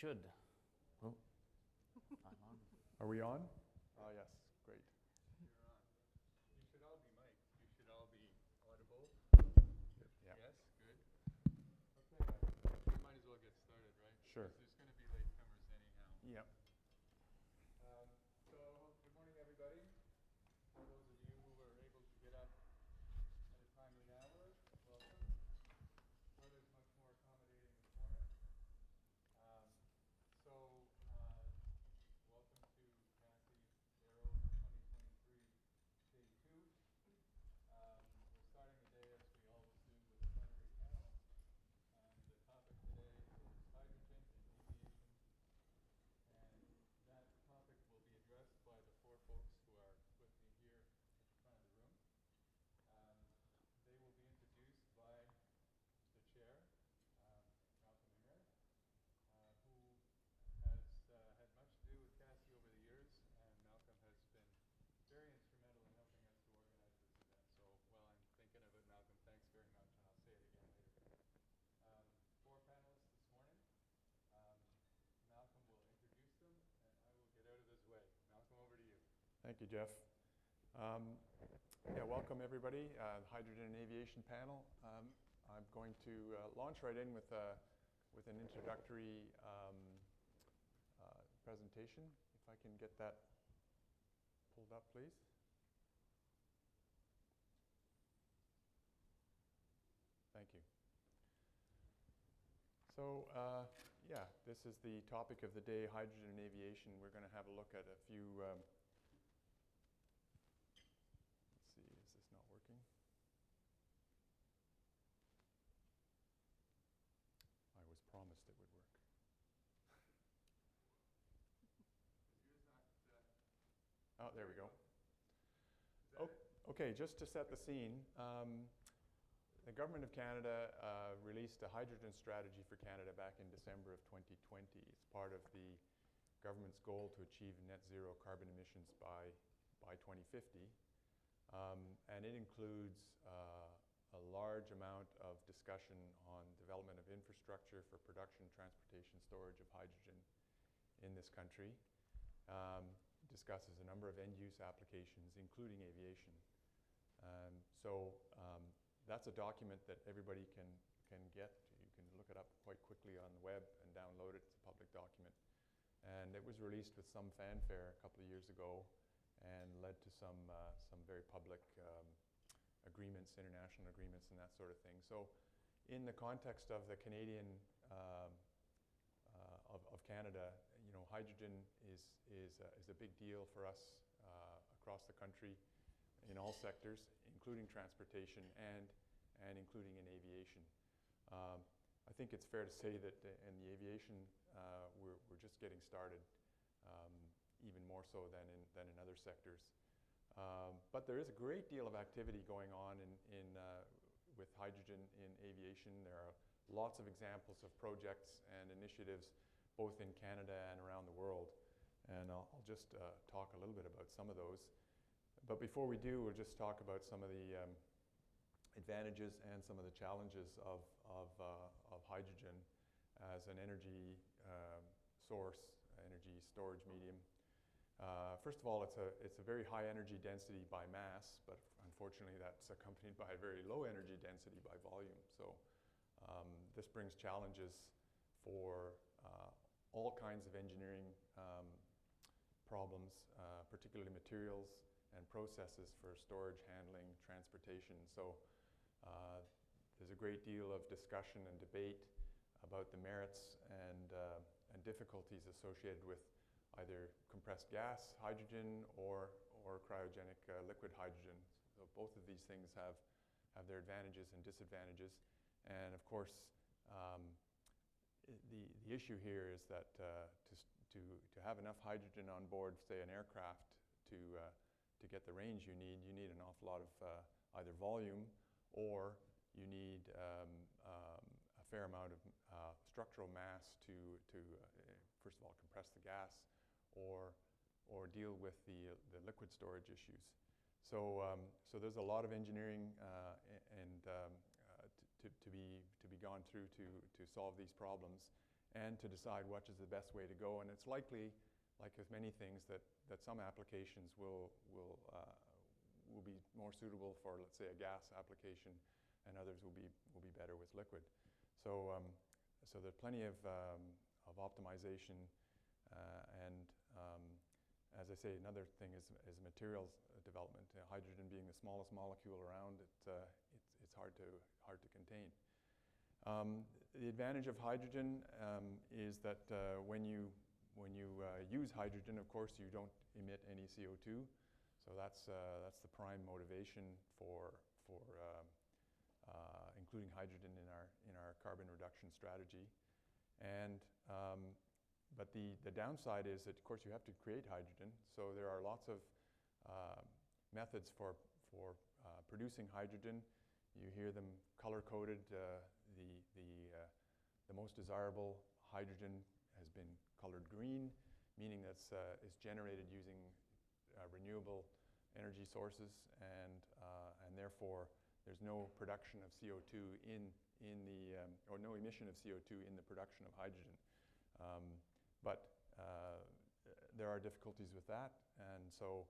should. Oh, I'm on. Are we on? Yes, great. You're on. You should all be mic'd. You should all be audible. Yeah. Yes, good. Okay, we might as well get started, right? Sure. Because there's going to be latecomers anyhow. Yep. So, good morning, everybody. For those of you who were able to get up at a timely hour, welcome. Weather's much more accommodating this morning. Welcome to CASI AERO 2023 Day 2. We're starting the day, as we always do, with a plenary panel. The topic today is hydrogen in aviation. And that topic will be addressed by the four folks who are with me here at the front of the room. They will be introduced by the chair, Malcolm Imray, who has had much to do with CASI over the years, and Malcolm has been very instrumental in helping us to organize this event. So while I'm thinking of it, Malcolm, thanks very much, and I'll say it again later. Four panelists this morning. Malcolm will introduce them, and I will get out of his way. Malcolm, over to you. Thank you, Jeff. Yeah, welcome everybody. Hydrogen and Aviation panel. I'm going to launch right in with an introductory presentation. If I can get that pulled up, please. Thank you. So, yeah, this is the topic of the day, hydrogen and aviation. We're going to have a look at a few, let's see, is this not working? I was promised it would work. Oh, there we go. Okay, just to set the scene, the Government of Canada released a hydrogen strategy for Canada back in December of 2020. It's part of the government's goal to achieve net zero carbon emissions by 2050. And it includes a large amount of discussion on development of infrastructure for production, transportation, storage of hydrogen in this country. Discusses a number of end-use applications, including aviation. That's a document that everybody can get. You can look it up quite quickly on the web and download it. It's a public document. And it was released with some fanfare a couple of years ago and led to some very public agreements, international agreements and that sort of thing. So in the context of the Canadian, of Canada, you know, hydrogen is a big deal for us across the country in all sectors, including transportation and including in aviation. I think it's fair to say that in the aviation, we're just getting started, even more so than in other sectors. But there is a great deal of activity going on with hydrogen in aviation. There are lots of examples of projects and initiatives both in Canada and around the world. And I'll just talk a little bit about some of those. But before we do, we'll just talk about some of the advantages and some of the challenges of hydrogen as an energy source, energy storage medium. First of all, it's a very high energy density by mass, but unfortunately that's accompanied by a very low energy density by volume. So this brings challenges for all kinds of engineering problems, particularly materials and processes for storage, handling, transportation. So there's a great deal of discussion and debate about the merits and difficulties associated with either compressed gas, hydrogen, or cryogenic liquid hydrogen. So both of these things have their advantages and disadvantages. And of course, the issue here is that to have enough hydrogen on board, say, an aircraft to get the range you need an awful lot of either volume, or you need a fair amount of structural mass to first of all compress the gas, or deal with the liquid storage issues. So there's a lot of engineering and to be gone through to solve these problems. and to decide which is the best way to go. And it's likely, like with many things, that some applications will be more suitable for, let's say, a gas application, and others will be better with liquid. So there's plenty of optimization, and as I say, another thing is materials development. Hydrogen being the smallest molecule around, it's hard to contain. The advantage of hydrogen is that when you use hydrogen, of course, you don't emit any CO2. So that's the prime motivation for including hydrogen in our carbon reduction strategy. And but the downside is that, of course, you have to create hydrogen. So there are lots of methods for producing hydrogen. You hear them color-coded. The most desirable hydrogen has been colored green, meaning that's it's generated using renewable energy sources, and therefore there's no production of CO2 or no emission of CO2 in the production of hydrogen. But there are difficulties with that, and so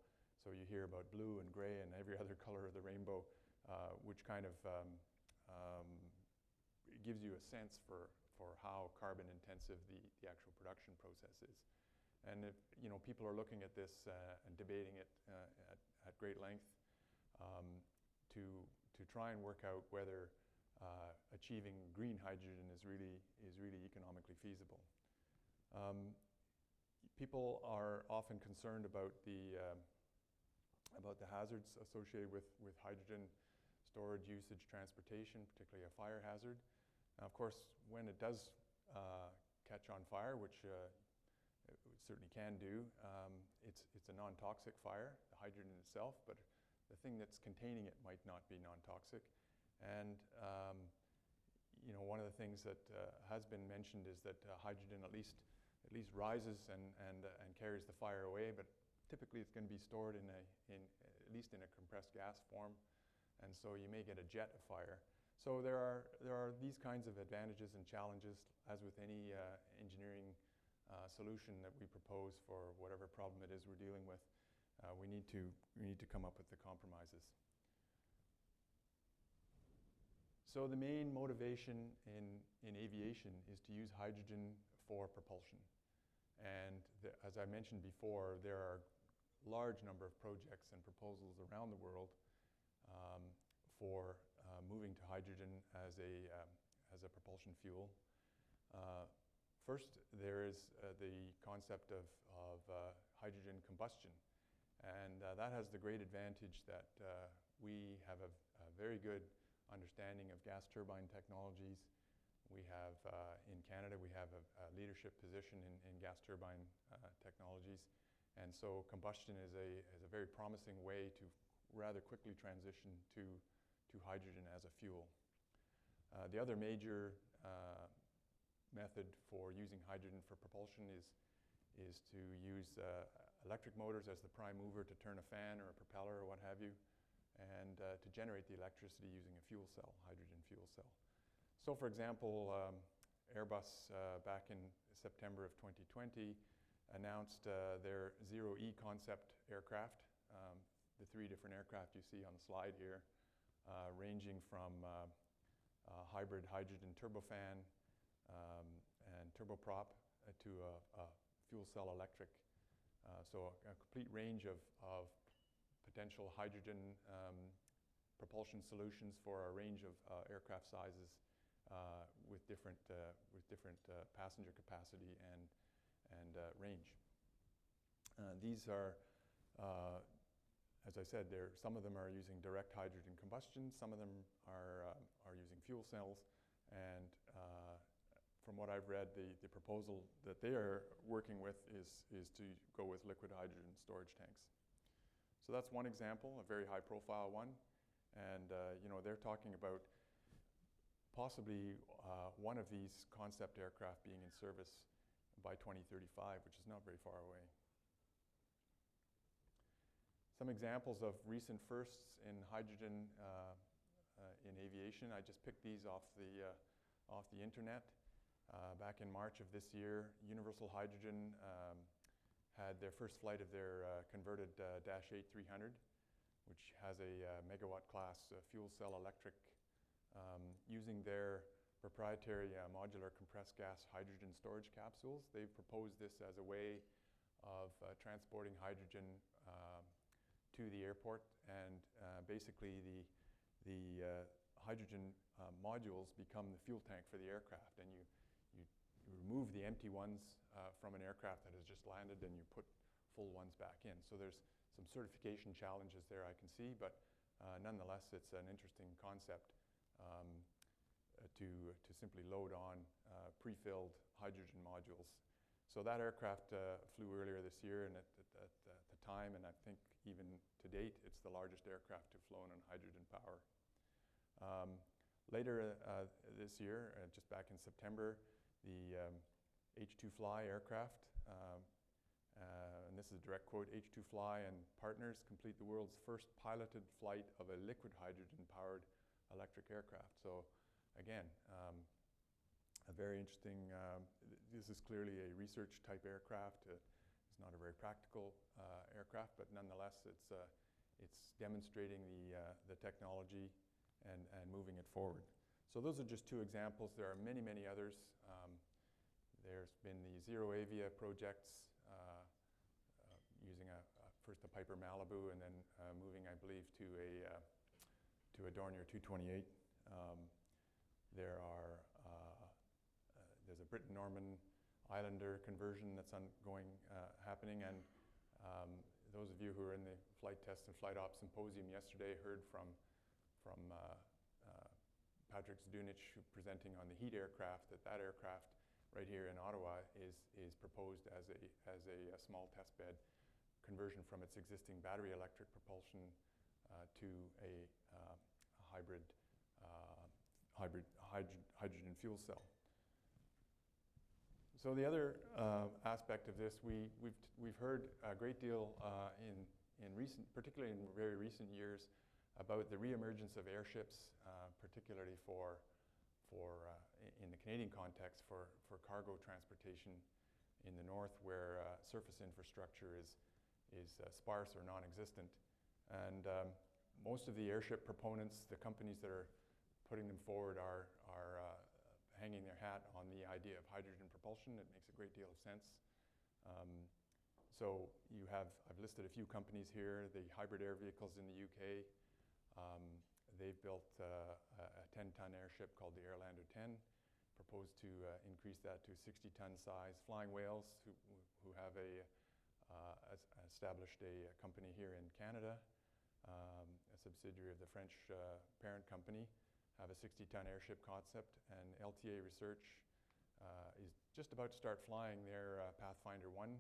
you hear about blue and gray and every other color of the rainbow, which kind of gives you a sense for how carbon intensive the actual production process is. And if people are looking at this and debating it at great length to try and work out whether achieving green hydrogen is really economically feasible. People are often concerned about the hazards associated with hydrogen storage, usage, transportation, particularly a fire hazard. Now, of course, when it does catch on fire, which it certainly can do, it's a non-toxic fire, the hydrogen itself, but the thing that's containing it might not be non-toxic. And one of the things that has been mentioned is that hydrogen at least rises and carries the fire away, but typically it's going to be stored at least in a compressed gas form, and so you may get a jet of fire. So there are these kinds of advantages and challenges, as with any engineering solution that we propose for whatever problem it is we're dealing with. We need to come up with the compromises. So the main motivation in aviation is to use hydrogen for propulsion. And as I mentioned before, there are a large number of projects and proposals around the world for moving to hydrogen as a propulsion fuel. First, there is the concept of hydrogen combustion. And that has the great advantage that we have a very good understanding of gas turbine technologies. We have, in Canada, we have a leadership position in gas turbine technologies. And so combustion is a very promising way to rather quickly transition to hydrogen as a fuel. The other major method for using hydrogen for propulsion is to use electric motors as the prime mover to turn a fan or a propeller or what have you, and to generate the electricity using a fuel cell, hydrogen fuel cell. So for example, Airbus back in September of 2020 announced their Zero-E concept aircraft, the 3 different aircraft you see on the slide here, ranging from hybrid hydrogen turbofan and turboprop to a fuel cell electric. So a complete range of potential hydrogen propulsion solutions for a range of aircraft sizes with different passenger capacity and range. These are, as I said, some of them are using direct hydrogen combustion. Some of them are using fuel cells, and from what I've read, the proposal that they are working with is to go with liquid hydrogen storage tanks. So that's one example, a very high-profile one, and they're talking about possibly one of these concept aircraft being in service by 2035, which is not very far away. Some examples of recent firsts in hydrogen in aviation. I just picked these off the internet. Back in March of this year, Universal Hydrogen had their first flight of their converted Dash 8 300, which has a megawatt class fuel cell electric using their proprietary modular compressed gas hydrogen storage capsules. They've proposed this as a way of transporting hydrogen to the airport, and basically the hydrogen modules become the fuel tank for the aircraft, and you remove the empty ones from an aircraft that has just landed, and you put full ones back in. So there's some certification challenges there I can see, but nonetheless it's an interesting concept to simply load on pre-filled hydrogen modules. So that aircraft flew earlier this year, and at the time, and I think even to date, it's the largest aircraft to have flown on hydrogen power. Later this year, just back in September, the H2Fly aircraft, and this is a direct quote, H2Fly and partners complete the world's first piloted flight of a liquid hydrogen-powered electric aircraft. So again, a very interesting, this is clearly a research type aircraft. It's not a very practical aircraft, but nonetheless it's demonstrating the technology and moving it forward. So those are just two examples. There are many, many others. There's been the Zero Avia projects using first a Piper Malibu and then moving, I believe, to a Dornier 228. There's a Britten-Norman Islander conversion that's happening, and those of you who were in the flight test and flight ops symposium yesterday heard from Patrick Zdunich presenting on the Heat aircraft that aircraft right here in Ottawa is proposed as a small test bed conversion from its existing battery electric propulsion to a hybrid hydrogen fuel cell. So the other aspect of this, we've heard a great deal particularly in very recent years, about the reemergence of airships, particularly in the Canadian context for cargo transportation in the north, where surface infrastructure is sparse or non-existent. And most of the airship proponents, the companies that are putting them forward, are hanging their hat on the idea of hydrogen propulsion. It makes a great deal of sense. So I've listed a few companies here. The hybrid air vehicles in the UK. They've built a 10-ton airship called the Airlander 10, proposed to increase that to a 60-ton size. Flying Whales, who have established a company here in Canada, a subsidiary of the French parent company, have a 60-ton airship concept, and LTA Research is just about to start flying their Pathfinder 1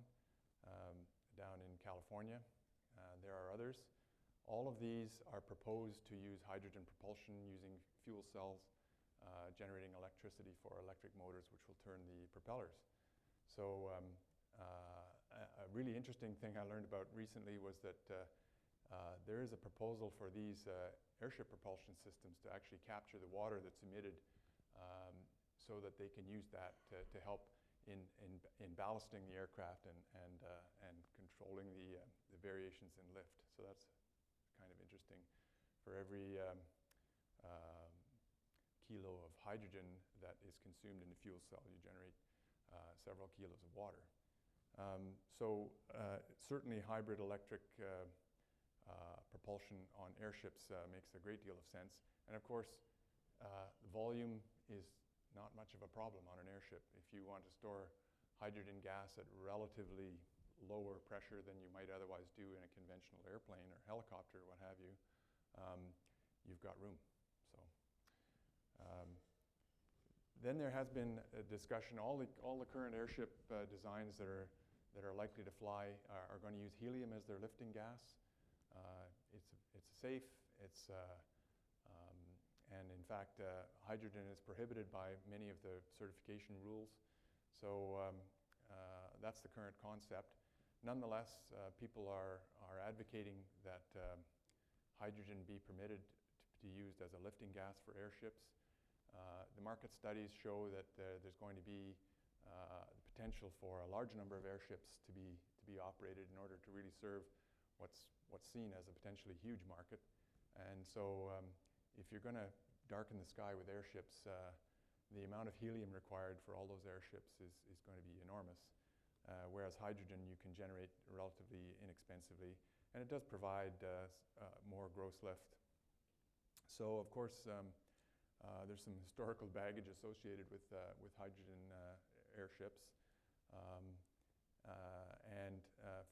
down in California. There are others. All of these are proposed to use hydrogen propulsion using fuel cells, generating electricity for electric motors, which will turn the propellers. So a really interesting thing I learned about recently was that there is a proposal for these airship propulsion systems to actually capture the water that's emitted so that they can use that to help in ballasting the aircraft and controlling the variations in lift. So that's kind of interesting. For every kilo of hydrogen that is consumed in the fuel cell, you generate several kilos of water. So certainly hybrid electric propulsion on airships makes a great deal of sense. And of course, the volume is not much of a problem on an airship. If you want to store hydrogen gas at relatively lower pressure than you might otherwise do in a conventional airplane or helicopter, what have you, you've got room. So then there has been a discussion. All the current airship designs that are likely to fly are going to use helium as their lifting gas. It's safe. And in fact, hydrogen is prohibited by many of the certification rules. So that's the current concept. Nonetheless, people are advocating that hydrogen be permitted to be used as a lifting gas for airships. The market studies show that there's going to be the potential for a large number of airships to be operated in order to really serve what's seen as a potentially huge market. And so if you're going to darken the sky with airships, the amount of helium required for all those airships is going to be enormous, whereas hydrogen you can generate relatively inexpensively, and it does provide more gross lift. So of course there's some historical baggage associated with hydrogen airships, and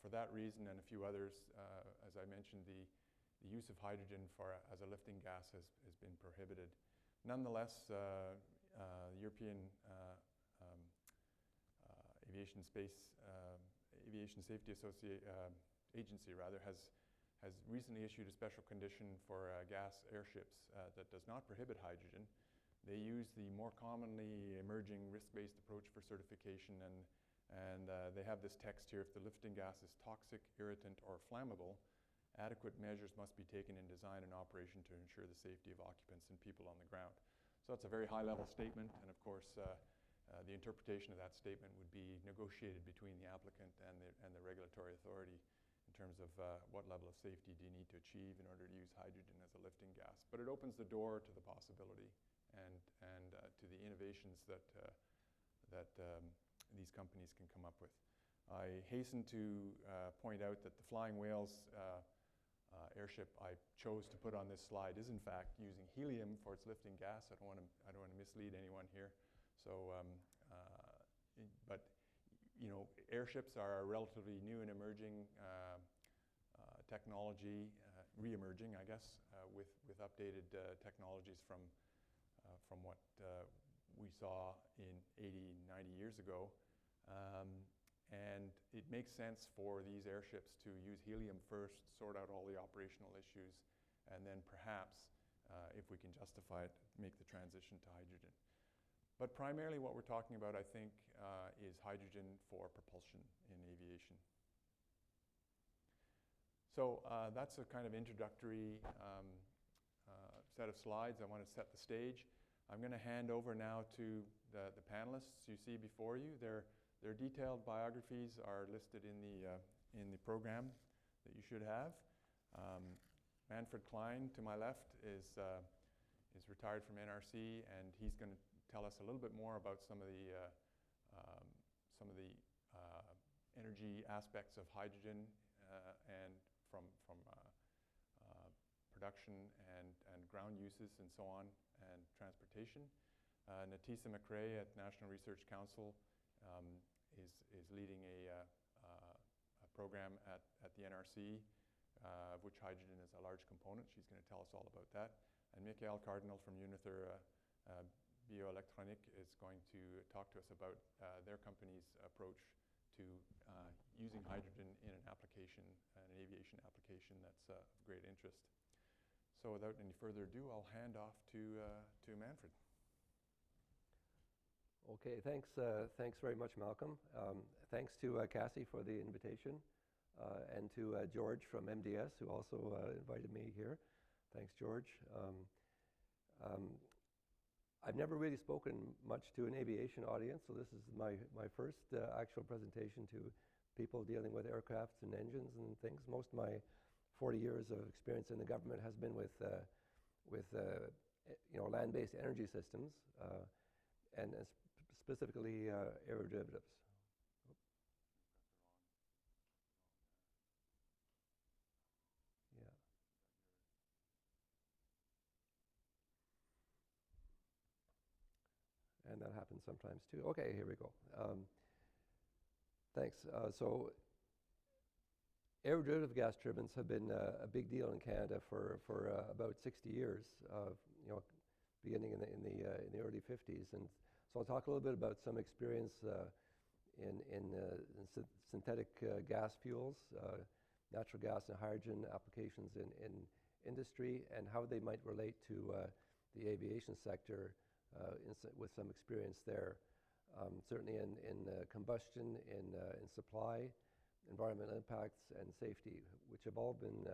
for that reason and a few others, as I mentioned, the use of hydrogen as a lifting gas has been prohibited. Nonetheless, European Aviation Safety Agency has recently issued a special condition for gas airships that does not prohibit hydrogen. They use the more commonly emerging risk-based approach for certification, and they have this text here: if the lifting gas is toxic, irritant, or flammable, adequate measures must be taken in design and operation to ensure the safety of occupants and people on the ground. So that's a very high-level statement, and of course the interpretation of that statement would be negotiated between the applicant and the regulatory authority in terms of what level of safety do you need to achieve in order to use hydrogen as a lifting gas. But it opens the door to the possibility and to the innovations that these companies can come up with. I hasten to point out that the Flying Whales airship I chose to put on this slide is in fact using helium for its lifting gas. I don't want to mislead anyone here. So, but you know, airships are a relatively new and emerging technology, re-emerging, I guess, with updated technologies from what we saw in 80, 90 years ago. And it makes sense for these airships to use helium first, sort out all the operational issues, and then perhaps, if we can justify it, make the transition to hydrogen. But primarily what we're talking about, I think, is hydrogen for propulsion in aviation. So that's a kind of introductory set of slides. I want to set the stage. I'm going to hand over now to the panelists you see before you. Their detailed biographies are listed in the program that you should have. Manfred Klein, to my left, is retired from NRC, and he's going to tell us a little bit more about some of the energy aspects of hydrogen and from production and ground uses and so on, and transportation. Natesa MacRae at National Research Council is leading a program at the NRC, of which hydrogen is a large component. She's going to tell us all about that. And Mikael, Cardinal from Unither Bioélectronique, is going to talk to us about their company's approach to using hydrogen in an application, an aviation application that's of great interest. So without any further ado, I'll hand off to Manfred. Okay, thanks very much, Malcolm. Thanks to CASI for the invitation, and to George from MDS, who also invited me here. Thanks, George. I've never really spoken much to an aviation audience, so this is my first actual presentation to people dealing with aircrafts and engines and things. Most of my 40 years of experience in the government has been with land-based energy systems, and specifically aeroderivatives. And that happens sometimes too. Okay, here we go. Thanks. So aeroderivative gas turbines have been a big deal in Canada for about 60 years, beginning in the early 50s. And so I'll talk a little bit about some experience in synthetic gas fuels, natural gas and hydrogen applications in industry, and how they might relate to the aviation sector with some experience there. Certainly in combustion, in supply, environmental impacts, and safety, which have all been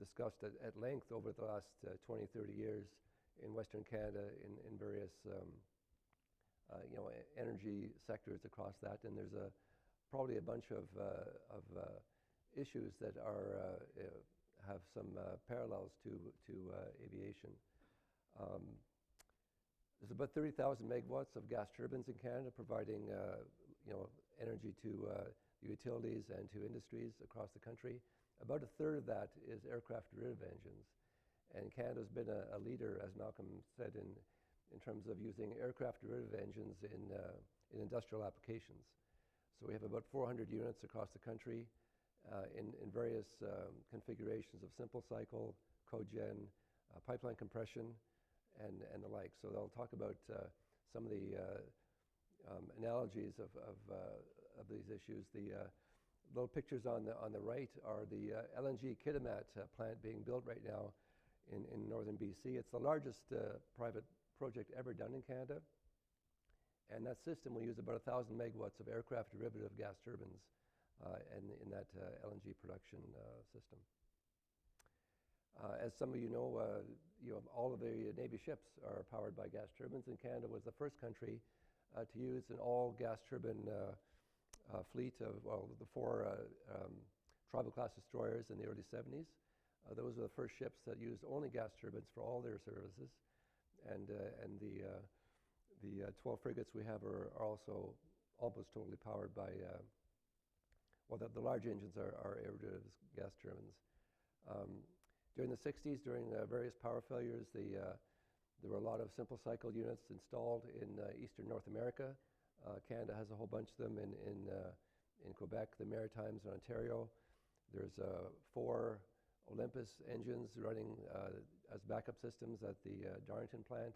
discussed at length over the last 20, 30 years in Western Canada in various energy sectors across that, and there's probably a bunch of issues that have some parallels to aviation. There's about 30,000 megawatts of gas turbines in Canada providing energy to utilities and to industries across the country. About a third of that is aircraft derivative engines. And Canada's been a leader, as Malcolm said, in terms of using aircraft derivative engines in industrial applications. So we have about 400 units across the country in various configurations of simple cycle, cogen, pipeline compression, and the like. So they'll talk about some of the analogies of these issues. The little pictures on the right are the LNG Kitimat plant being built right now in northern BC. It's the largest private project ever done in Canada. And that system will use about 1,000 megawatts of aircraft derivative gas turbines in that LNG production system. As some of you know, all of the Navy ships are powered by gas turbines, and Canada was the first country to use an all-gas turbine fleet of, the four Tribal class destroyers in the early 70s. Those were the first ships that used only gas turbines for all their services, and the 12 frigates we have are also almost totally powered by, the large engines are aeroderivative gas turbines. During the 60s, during various power failures, there were a lot of simple cycle units installed in eastern North America. Canada has a whole bunch of them in Quebec, the Maritimes, and Ontario. There's 4 Olympus engines running as backup systems at the Darlington plant.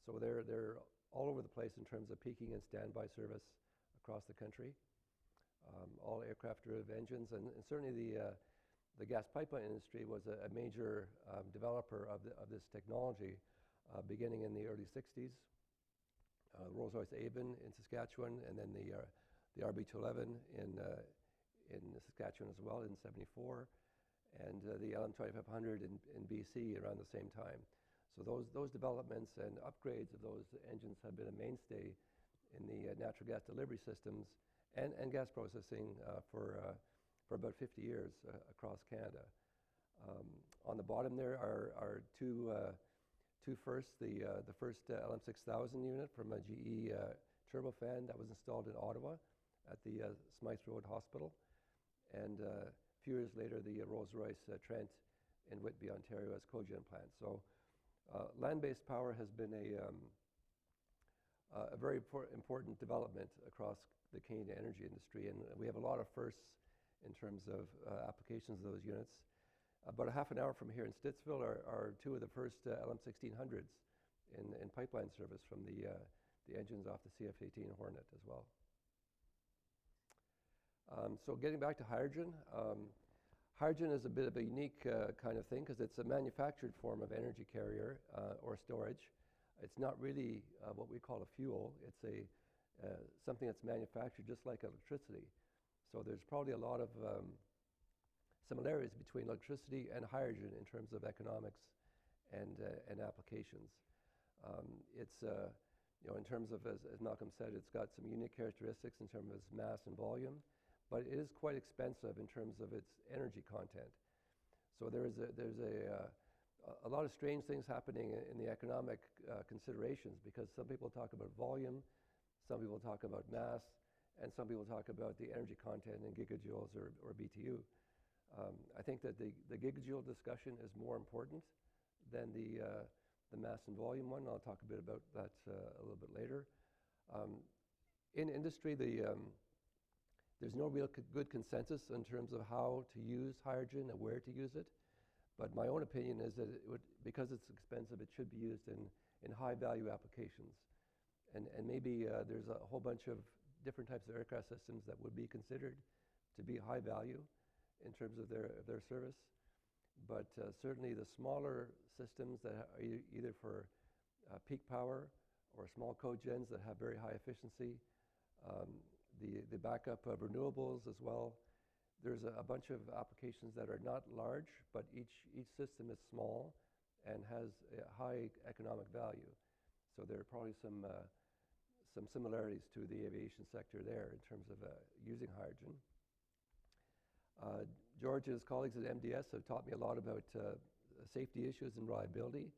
So they're all over the place in terms of peaking and standby service across the country. All aircraft derivative engines, and certainly the gas pipeline industry was a major developer of this technology beginning in the early 60s. Rolls-Royce Aben in Saskatchewan, and then the RB211 in Saskatchewan as well in '74, and the LM2500 in BC around the same time. So those developments and upgrades of those engines have been a mainstay in the natural gas delivery systems and gas processing for about 50 years across Canada. On the bottom there are two firsts. The first LM6000 unit from a GE turbofan that was installed in Ottawa at the Smythe Road Hospital, and a few years later the Rolls-Royce Trent in Whitby, Ontario as cogen plant. So land-based power has been a very important development across the Canadian energy industry, and we have a lot of firsts in terms of applications of those units. About a half an hour from here in Stittsville are 2 of the first LM1600s in pipeline service from the engines off the CF-18 Hornet as well. So getting back to hydrogen, hydrogen is a bit of a unique kind of thing because it's a manufactured form of energy carrier or storage. It's not really what we call a fuel. It's something that's manufactured just like electricity. So there's probably a lot of similarities between electricity and hydrogen in terms of economics and applications. It's in terms of, as Malcolm said, it's got some unique characteristics in terms of its mass and volume, but it is quite expensive in terms of its energy content. So there's a lot of strange things happening in the economic considerations, because some people talk about volume, some people talk about mass, and some people talk about the energy content in gigajoules or BTU. I think that the gigajoule discussion is more important than the mass and volume one. I'll talk a bit about that a little bit later. In industry, there's no real good consensus in terms of how to use hydrogen and where to use it. But my own opinion is that because it's expensive, it should be used in high-value applications. And maybe there's a whole bunch of different types of aircraft systems that would be considered to be high value in terms of their service. But certainly the smaller systems that are either for peak power or small cogens that have very high efficiency, the backup of renewables as well. There's a bunch of applications that are not large, but each system is small and has a high economic value. So there are probably some similarities to the aviation sector there in terms of using hydrogen. George and his colleagues at MDS have taught me a lot about safety issues and reliability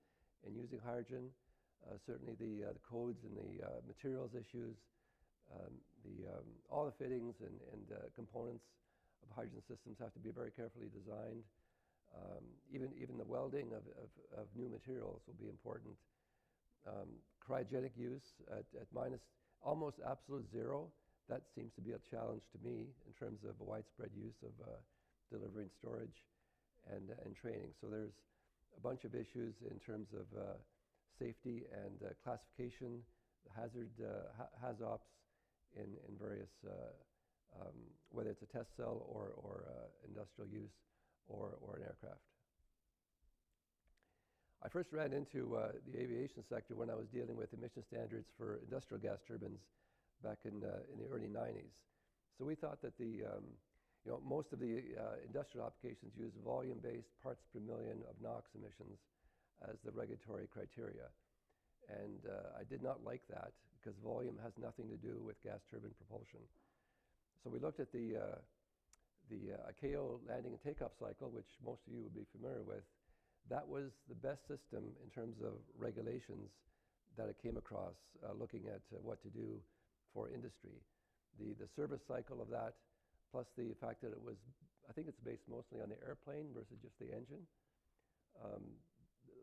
in using hydrogen. Certainly the codes and the materials issues, all the fittings and components of hydrogen systems have to be very carefully designed. Even the welding of new materials will be important. Cryogenic use at almost absolute zero, that seems to be a challenge to me in terms of widespread use of delivery and storage and training. So there's a bunch of issues in terms of safety and classification, HAZOPs in various, whether it's a test cell or industrial use or an aircraft. I first ran into the aviation sector when I was dealing with emission standards for industrial gas turbines back in the early 90s. So we thought that most of the industrial applications use volume-based parts per million of NOx emissions as the regulatory criteria. And I did not like that because volume has nothing to do with gas turbine propulsion. So we looked at the ICAO landing and takeoff cycle, which most of you would be familiar with. That was the best system in terms of regulations that I came across looking at what to do for industry. The service cycle of that, plus the fact that it was, I think it's based mostly on the airplane versus just the engine,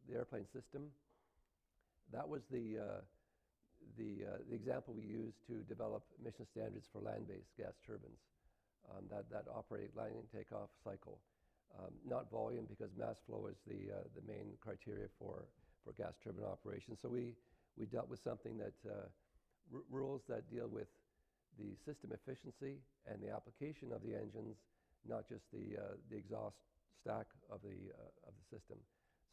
the airplane system. That was the example we used to develop emission standards for land-based gas turbines that operate landing and takeoff cycle. Not volume, because mass flow is the main criteria for gas turbine operation. So we dealt with something that rules that deal with the system efficiency and the application of the engines, not just the exhaust stack of the system.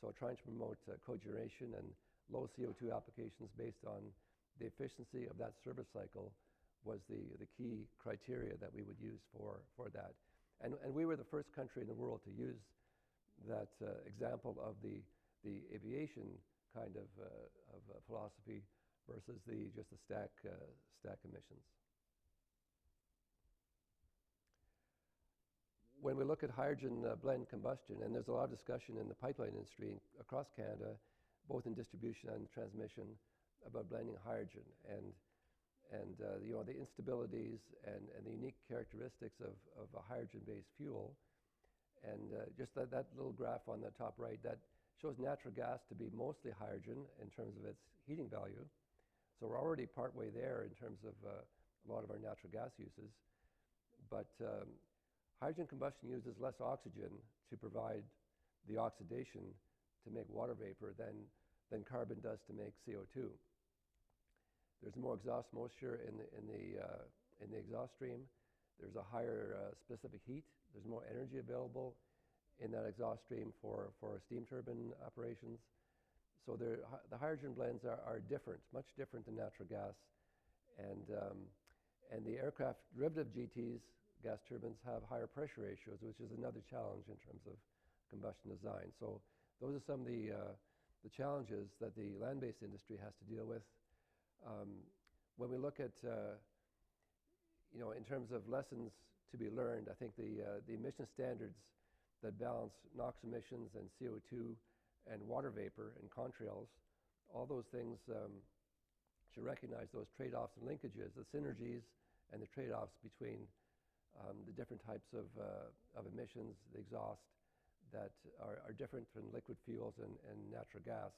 So trying to promote cogeneration and low CO2 applications based on the efficiency of that service cycle was the key criteria that we would use for that. And we were the first country in the world to use that example of the aviation kind of philosophy versus just the stack emissions. When we look at hydrogen blend combustion, and there's a lot of discussion in the pipeline industry across Canada, both in distribution and transmission, about blending hydrogen and the instabilities and the unique characteristics of a hydrogen-based fuel. And just that little graph on the top right, that shows natural gas to be mostly hydrogen in terms of its heating value. So we're already partway there in terms of a lot of our natural gas uses. But hydrogen combustion uses less oxygen to provide the oxidation to make water vapor than carbon does to make CO2. There's more exhaust moisture in the exhaust stream. There's a higher specific heat. There's more energy available in that exhaust stream for steam turbine operations. So the hydrogen blends are different, much different than natural gas. And the aircraft derivative GTs, gas turbines, have higher pressure ratios, which is another challenge in terms of combustion design. So those are some of the challenges that the land-based industry has to deal with. When we look at, in terms of lessons to be learned, I think the emission standards that balance NOx emissions and CO2 and water vapor and contrails, all those things should recognize those trade-offs and linkages, the synergies and the trade-offs between the different types of emissions, the exhaust, that are different from liquid fuels and natural gas,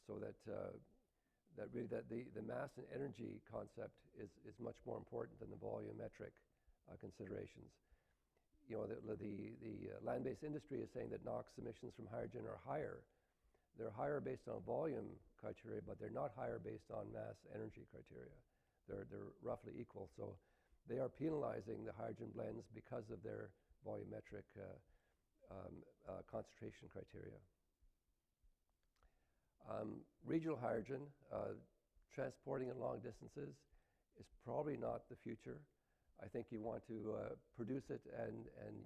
so that really the mass and energy concept is much more important than the volumetric considerations. The land-based industry is saying that NOx emissions from hydrogen are higher. They're higher based on volume criteria, but they're not higher based on mass energy criteria. They're roughly equal. So they are penalizing the hydrogen blends because of their volumetric concentration criteria. Regional hydrogen, transporting in long distances, is probably not the future. I think you want to produce it and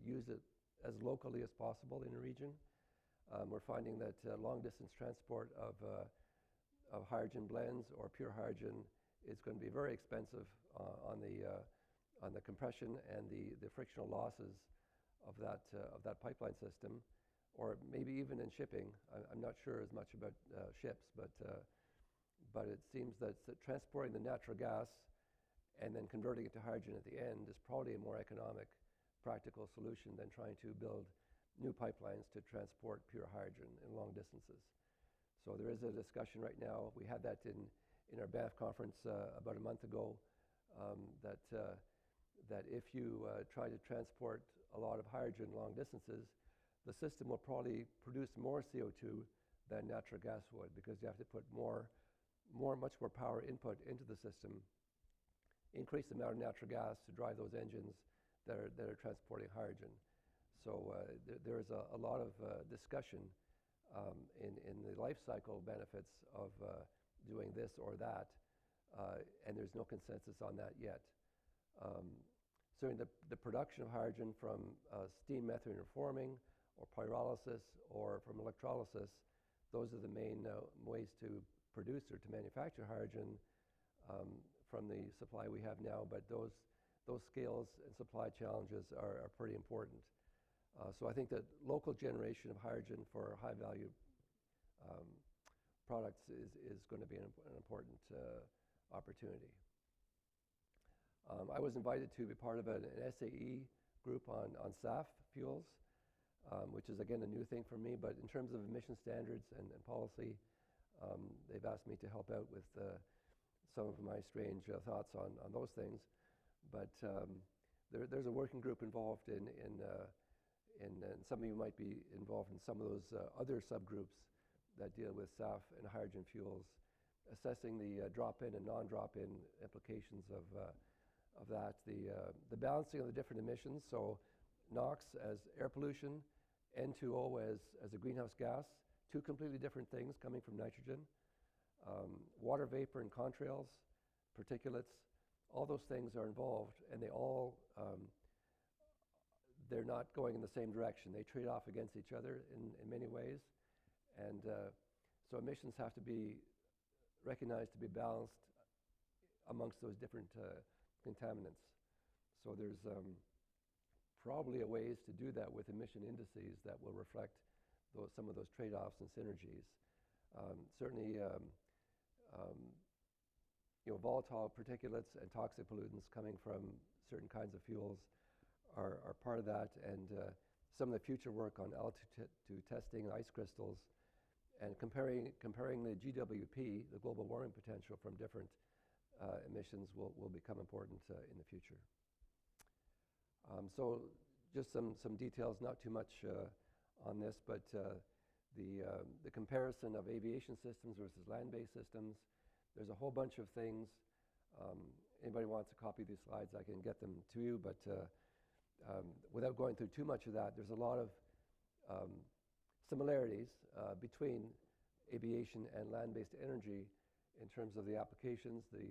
use it as locally as possible in a region. We're finding that long-distance transport of hydrogen blends or pure hydrogen is going to be very expensive on the compression and the frictional losses of that pipeline system, or maybe even in shipping. I'm not sure as much about ships, but it seems that transporting the natural gas and then converting it to hydrogen at the end is probably a more economic, practical solution than trying to build new pipelines to transport pure hydrogen in long distances. So there is a discussion right now. We had that in our Banff conference about a month ago, that if you try to transport a lot of hydrogen long distances, the system will probably produce more CO2 than natural gas would, because you have to put much more power input into the system, increase the amount of natural gas to drive those engines that are transporting hydrogen. So there is a lot of discussion in the life cycle benefits of doing this or that, and there's no consensus on that yet. Certainly the production of hydrogen from steam methane reforming or pyrolysis or from electrolysis, those are the main ways to produce or to manufacture hydrogen from the supply we have now, but those scales and supply challenges are pretty important. So I think that local generation of hydrogen for high value products is going to be an important opportunity. I was invited to be part of an SAE group on SAF fuels, which is again a new thing for me, but in terms of emission standards and policy, they've asked me to help out with some of my strange thoughts on those things. But there's a working group involved in some of you might be involved in some of those other subgroups that deal with SAF and hydrogen fuels, assessing the drop-in and non-drop-in implications of that, the balancing of the different emissions, so NOx as air pollution, N2O as a greenhouse gas, two completely different things coming from nitrogen, water vapor and contrails, particulates, all those things are involved, and they're not going in the same direction. They trade off against each other in many ways, and so emissions have to be recognized to be balanced amongst those different contaminants. So there's probably a ways to do that with emission indices that will reflect some of those trade-offs and synergies. Certainly, volatile particulates and toxic pollutants coming from certain kinds of fuels are part of that, and some of the future work on altitude testing ice crystals and comparing the GWP, the global warming potential from different emissions will become important in the future. So just some details, not too much on this, but the comparison of aviation systems versus land-based systems, there's a whole bunch of things. Anybody wants a copy of these slides, I can get them to you, but without going through too much of that, there's a lot of similarities between aviation and land-based energy in terms of the applications, the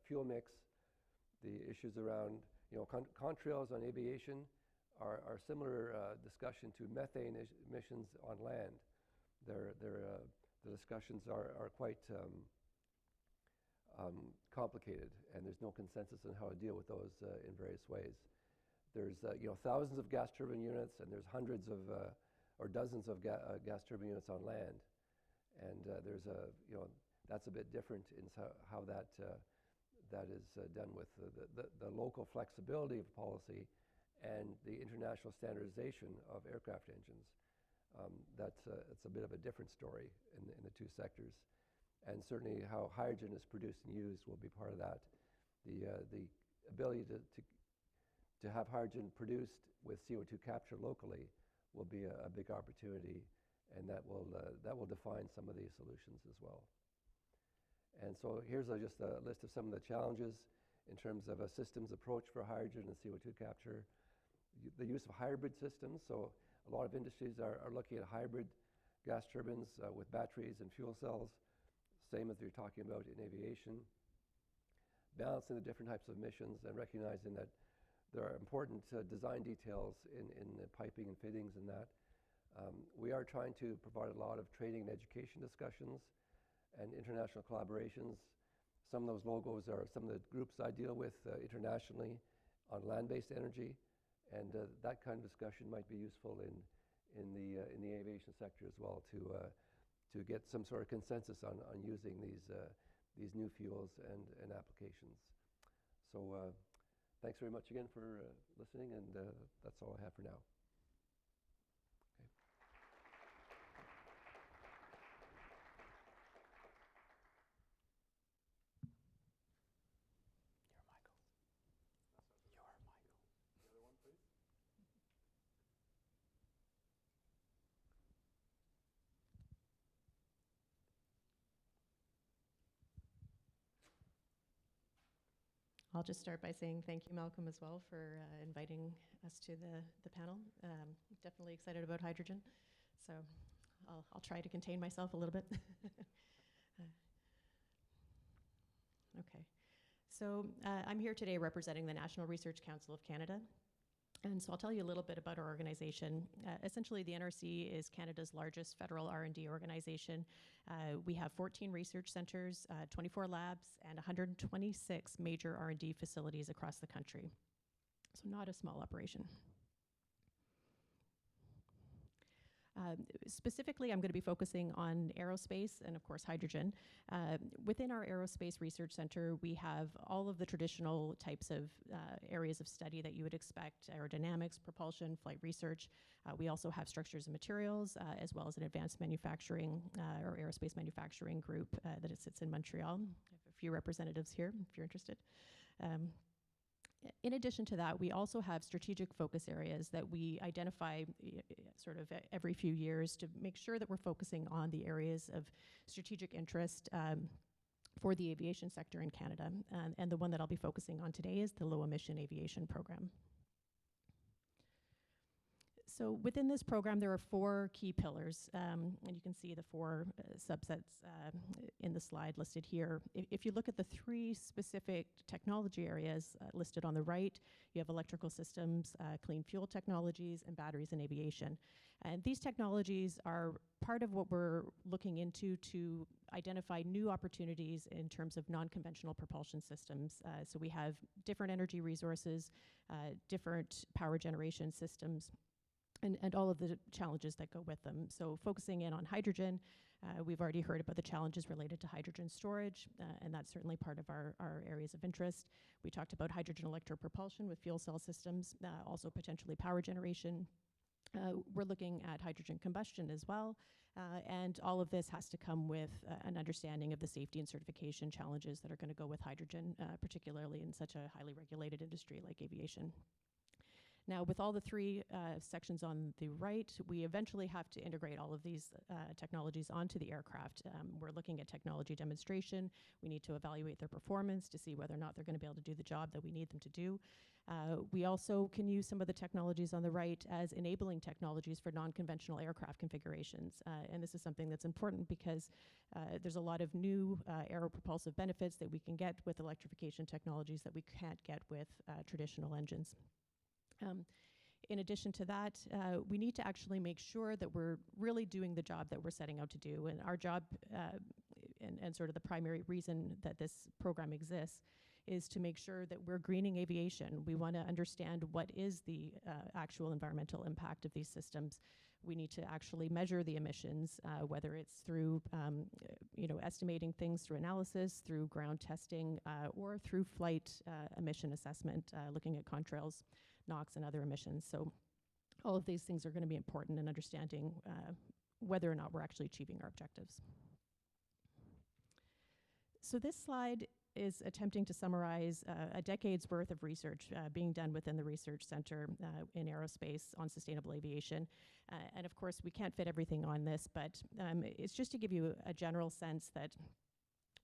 fuel mix, the issues around, contrails on aviation are similar discussion to methane emissions on land. The discussions are quite complicated, and there's no consensus on how to deal with those in various ways. There's thousands of gas turbine units, and there's hundreds of or dozens of gas turbine units on land, and that's a bit different in how that is done with the local flexibility of policy and the international standardization of aircraft engines. It's a bit of a different story in the two sectors, and certainly how hydrogen is produced and used will be part of that. The ability to have hydrogen produced with CO2 capture locally will be a big opportunity, and that will define some of these solutions as well. And so here's just a list of some of the challenges in terms of a systems approach for hydrogen and CO2 capture. The use of hybrid systems, so a lot of industries are looking at hybrid gas turbines with batteries and fuel cells, same as you're talking about in aviation. Balancing the different types of emissions and recognizing that there are important design details in the piping and fittings and that. We are trying to provide a lot of training and education discussions and international collaborations. Some of those logos are some of the groups I deal with internationally on land-based energy, and that kind of discussion might be useful in the aviation sector as well to get some sort of consensus on using these new fuels and applications. So thanks very much again for listening, and that's all I have for now. I'll just start by saying thank you, Malcolm, as well, for inviting us to the panel. Definitely excited about hydrogen, so I'll try to contain myself a little bit. Okay, so I'm here today representing the National Research Council of Canada. And so I'll tell you a little bit about our organization. Essentially, the NRC is Canada's largest federal R&D organization. We have 14 research centers, 24 labs, and 126 major R&D facilities across the country. So not a small operation. Specifically, I'm going to be focusing on aerospace and, of course, hydrogen. Within our Aerospace Research Center, we have all of the traditional types of areas of study that you would expect: aerodynamics, propulsion, flight research. We also have structures and materials, as well as an advanced manufacturing or aerospace manufacturing group that sits in Montreal. I have a few representatives here if you're interested. In addition to that, we also have strategic focus areas that we identify sort of every few years to make sure that we're focusing on the areas of strategic interest for the aviation sector in Canada. And the one that I'll be focusing on today is the Low Emission Aviation Program. So within this program, there are 4 key pillars, and you can see the 4 subsets in the slide listed here. If you look at the 3 specific technology areas listed on the right, you have electrical systems, clean fuel technologies, and batteries and aviation. And these technologies are part of what we're looking into to identify new opportunities in terms of non-conventional propulsion systems. So we have different energy resources, different power generation systems, and all of the challenges that go with them. So focusing in on hydrogen, we've already heard about the challenges related to hydrogen storage, and that's certainly part of our areas of interest. We talked about hydrogen electropropulsion with fuel cell systems, also potentially power generation. We're looking at hydrogen combustion as well, and all of this has to come with an understanding of the safety and certification challenges that are going to go with hydrogen, particularly in such a highly regulated industry like aviation. Now, with all the 3 sections on the right, we eventually have to integrate all of these technologies onto the aircraft. We're looking at technology demonstration. We need to evaluate their performance to see whether or not they're going to be able to do the job that we need them to do. We also can use some of the technologies on the right as enabling technologies for non-conventional aircraft configurations. And this is something that's important because there's a lot of new aeropropulsive benefits that we can get with electrification technologies that we can't get with traditional engines. In addition to that, we need to actually make sure that we're really doing the job that we're setting out to do. And our job, and sort of the primary reason that this program exists, is to make sure that we're greening aviation. We want to understand what is the actual environmental impact of these systems. We need to actually measure the emissions, whether it's through estimating things through analysis, through ground testing, or through flight emission assessment, looking at contrails, NOx, and other emissions. So all of these things are going to be important in understanding whether or not we're actually achieving our objectives. So this slide is attempting to summarize a decade's worth of research being done within the Research Center in aerospace on sustainable aviation. And of course, we can't fit everything on this, but it's just to give you a general sense that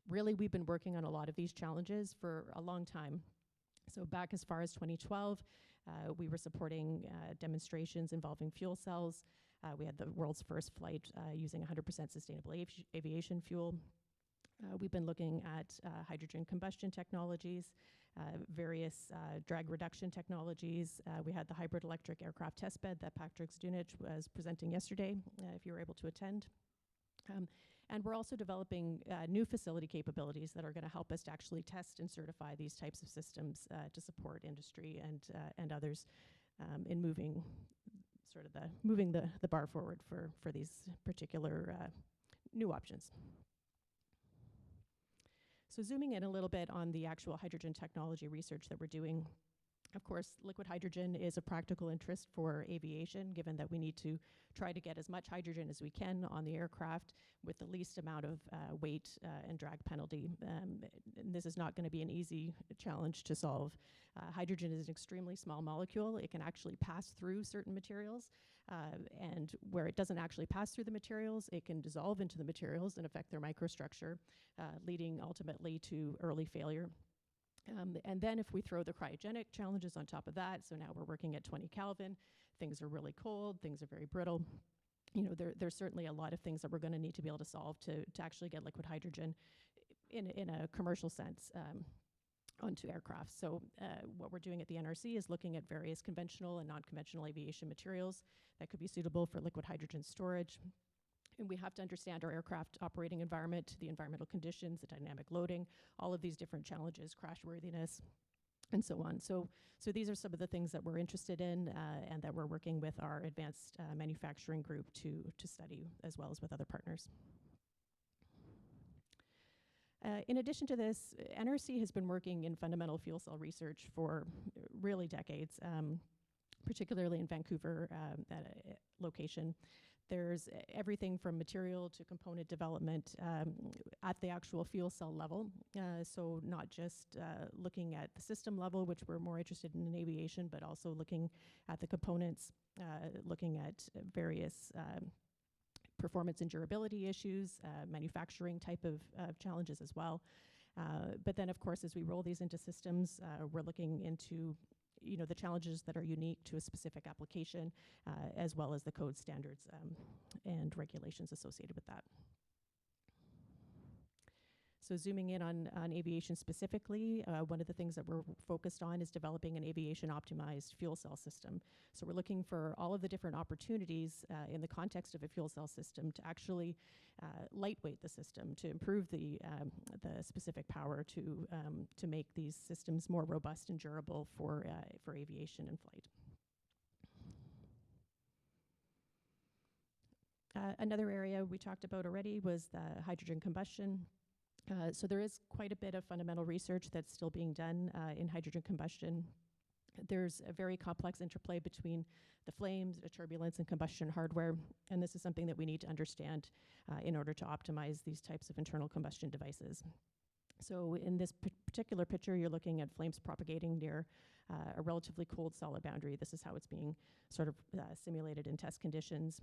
really we've been working on a lot of these challenges for a long time. So back as far as 2012, we were supporting demonstrations involving fuel cells. We had the world's first flight using 100% sustainable aviation fuel. We've been looking at hydrogen combustion technologies. various drag reduction technologies. We had the hybrid electric aircraft testbed that Patrick Zdunich was presenting yesterday, if you were able to attend. And we're also developing new facility capabilities that are going to help us to actually test and certify these types of systems to support industry and others in moving the bar forward for these particular new options. So zooming in a little bit on the actual hydrogen technology research that we're doing. Of course, liquid hydrogen is a practical interest for aviation, given that we need to try to get as much hydrogen as we can on the aircraft with the least amount of weight and drag penalty. And this is not going to be an easy challenge to solve. Hydrogen is an extremely small molecule. It can actually pass through certain materials, and where it doesn't actually pass through the materials, it can dissolve into the materials and affect their microstructure, leading ultimately to early failure. And then if we throw the cryogenic challenges on top of that, so now we're working at 20 Kelvin, things are really cold, things are very brittle. You know, there's certainly a lot of things that we're going to need to be able to solve to actually get liquid hydrogen in a commercial sense onto aircraft. So what we're doing at the NRC is looking at various conventional and non-conventional aviation materials that could be suitable for liquid hydrogen storage. And we have to understand our aircraft operating environment, the environmental conditions, the dynamic loading, all of these different challenges, crashworthiness, and so on. So these are some of the things that we're interested in and that we're working with our advanced manufacturing group to study, as well as with other partners. In addition to this, NRC has been working in fundamental fuel cell research for really decades, particularly in Vancouver, that location. There's everything from material to component development at the actual fuel cell level. So not just looking at the system level, which we're more interested in aviation, but also looking at the components, looking at various performance and durability issues, manufacturing type of challenges as well. But then, of course, as we roll these into systems, we're looking into the challenges that are unique to a specific application, as well as the code standards and regulations associated with that. So zooming in on aviation specifically, one of the things that we're focused on is developing an aviation optimized fuel cell system. So we're looking for all of the different opportunities in the context of a fuel cell system to actually lightweight the system, to improve the specific power to make these systems more robust and durable for aviation and flight. Another area we talked about already was the hydrogen combustion. So there is quite a bit of fundamental research that's still being done in hydrogen combustion. There's a very complex interplay between the flames, the turbulence, and combustion hardware, and this is something that we need to understand in order to optimize these types of internal combustion devices. So in this particular picture, you're looking at flames propagating near a relatively cold solid boundary. This is how it's being sort of simulated in test conditions.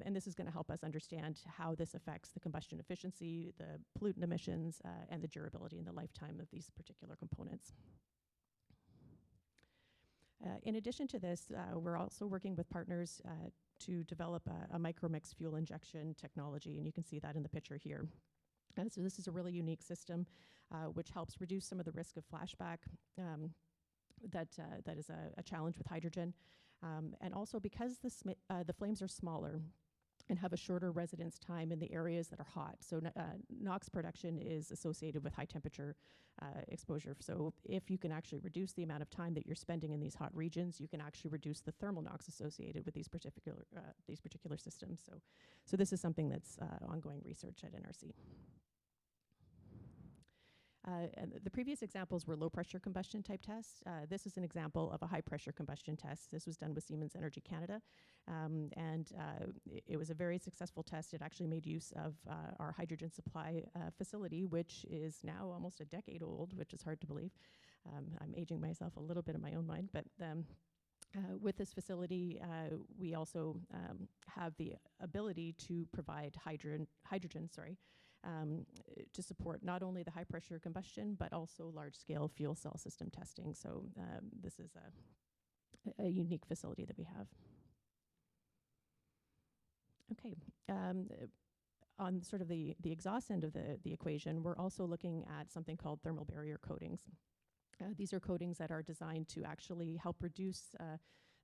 And this is going to help us understand how this affects the combustion efficiency, the pollutant emissions, and the durability and the lifetime of these particular components. In addition to this, we're also working with partners to develop a micromix fuel injection technology, and you can see that in the picture here. So this is a really unique system which helps reduce some of the risk of flashback that is a challenge with hydrogen. And also because the flames are smaller and have a shorter residence time in the areas that are hot. So NOx production is associated with high temperature exposure. So if you can actually reduce the amount of time that you're spending in these hot regions, you can actually reduce the thermal NOx associated with these particular systems. So this is something that's ongoing research at NRC. And the previous examples were low pressure combustion type tests. This is an example of a high pressure combustion test. This was done with Siemens Energy Canada. And it was a very successful test. It actually made use of our hydrogen supply facility, which is now almost a decade old, which is hard to believe. I'm aging myself a little bit in my own mind, but with this facility, we also have the ability to provide hydrogen, to support not only the high pressure combustion, but also large scale fuel cell system testing. So this is a unique facility that we have. Okay, on sort of the exhaust end of the equation, we're also looking at something called thermal barrier coatings. These are coatings that are designed to actually help reduce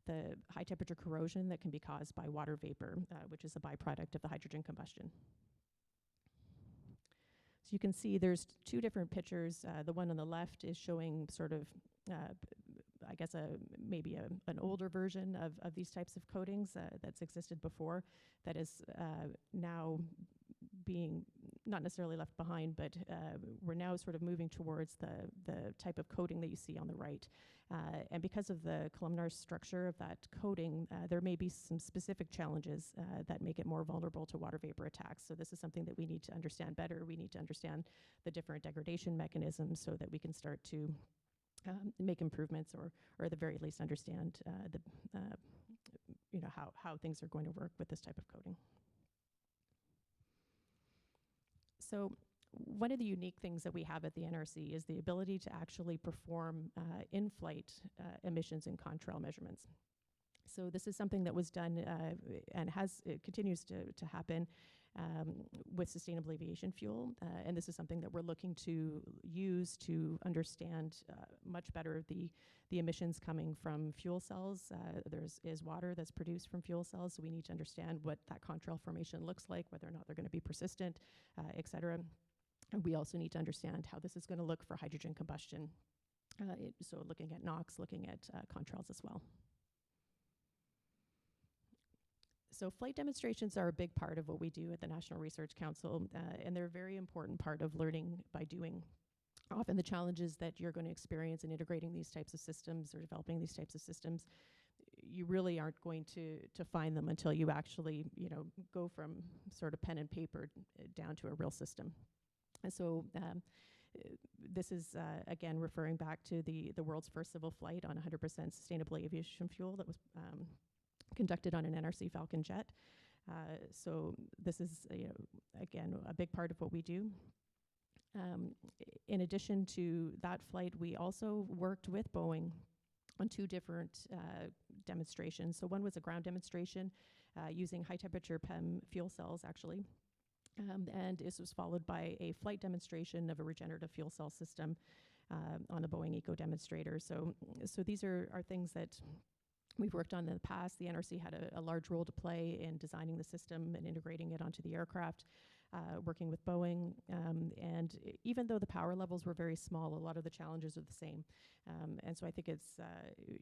the high temperature corrosion that can be caused by water vapor, which is a byproduct of the hydrogen combustion. So you can see there's two different pictures. The one on the left is showing sort of, I guess, maybe an older version of these types of coatings that's existed before, that is now being not necessarily left behind, but we're now sort of moving towards the type of coating that you see on the right. And because of the columnar structure of that coating, there may be some specific challenges that make it more vulnerable to water vapor attacks. So this is something that we need to understand better. We need to understand the different degradation mechanisms so that we can start to make improvements, or at the very least understand how things are going to work with this type of coating. So one of the unique things that we have at the NRC is the ability to actually perform in-flight emissions and contrail measurements. So this is something that was done and continues to happen with sustainable aviation fuel, and this is something that we're looking to use to understand much better the emissions coming from fuel cells. Is water that's produced from fuel cells, so we need to understand what that contrail formation looks like, whether or not they're going to be persistent, et cetera. And we also need to understand how this is going to look for hydrogen combustion, so looking at NOx, looking at contrails as well. So flight demonstrations are a big part of what we do at the National Research Council, and they're a very important part of learning by doing. Often the challenges that you're going to experience in integrating these types of systems or developing these types of systems, you really aren't going to find them until you actually, go from sort of pen and paper down to a real system. And so this is, again, referring back to the world's first civil flight on 100% sustainable aviation fuel that was conducted on an NRC Falcon jet. So this is, again, a big part of what we do. In addition to that flight, we also worked with Boeing on two different demonstrations. So one was a ground demonstration using high temperature PEM fuel cells, actually. And this was followed by a flight demonstration of a regenerative fuel cell system on a Boeing Eco demonstrator. So these are things that we've worked on in the past. The NRC had a large role to play in designing the system and integrating it onto the aircraft, working with Boeing. And even though the power levels were very small, a lot of the challenges are the same. And so I think it's,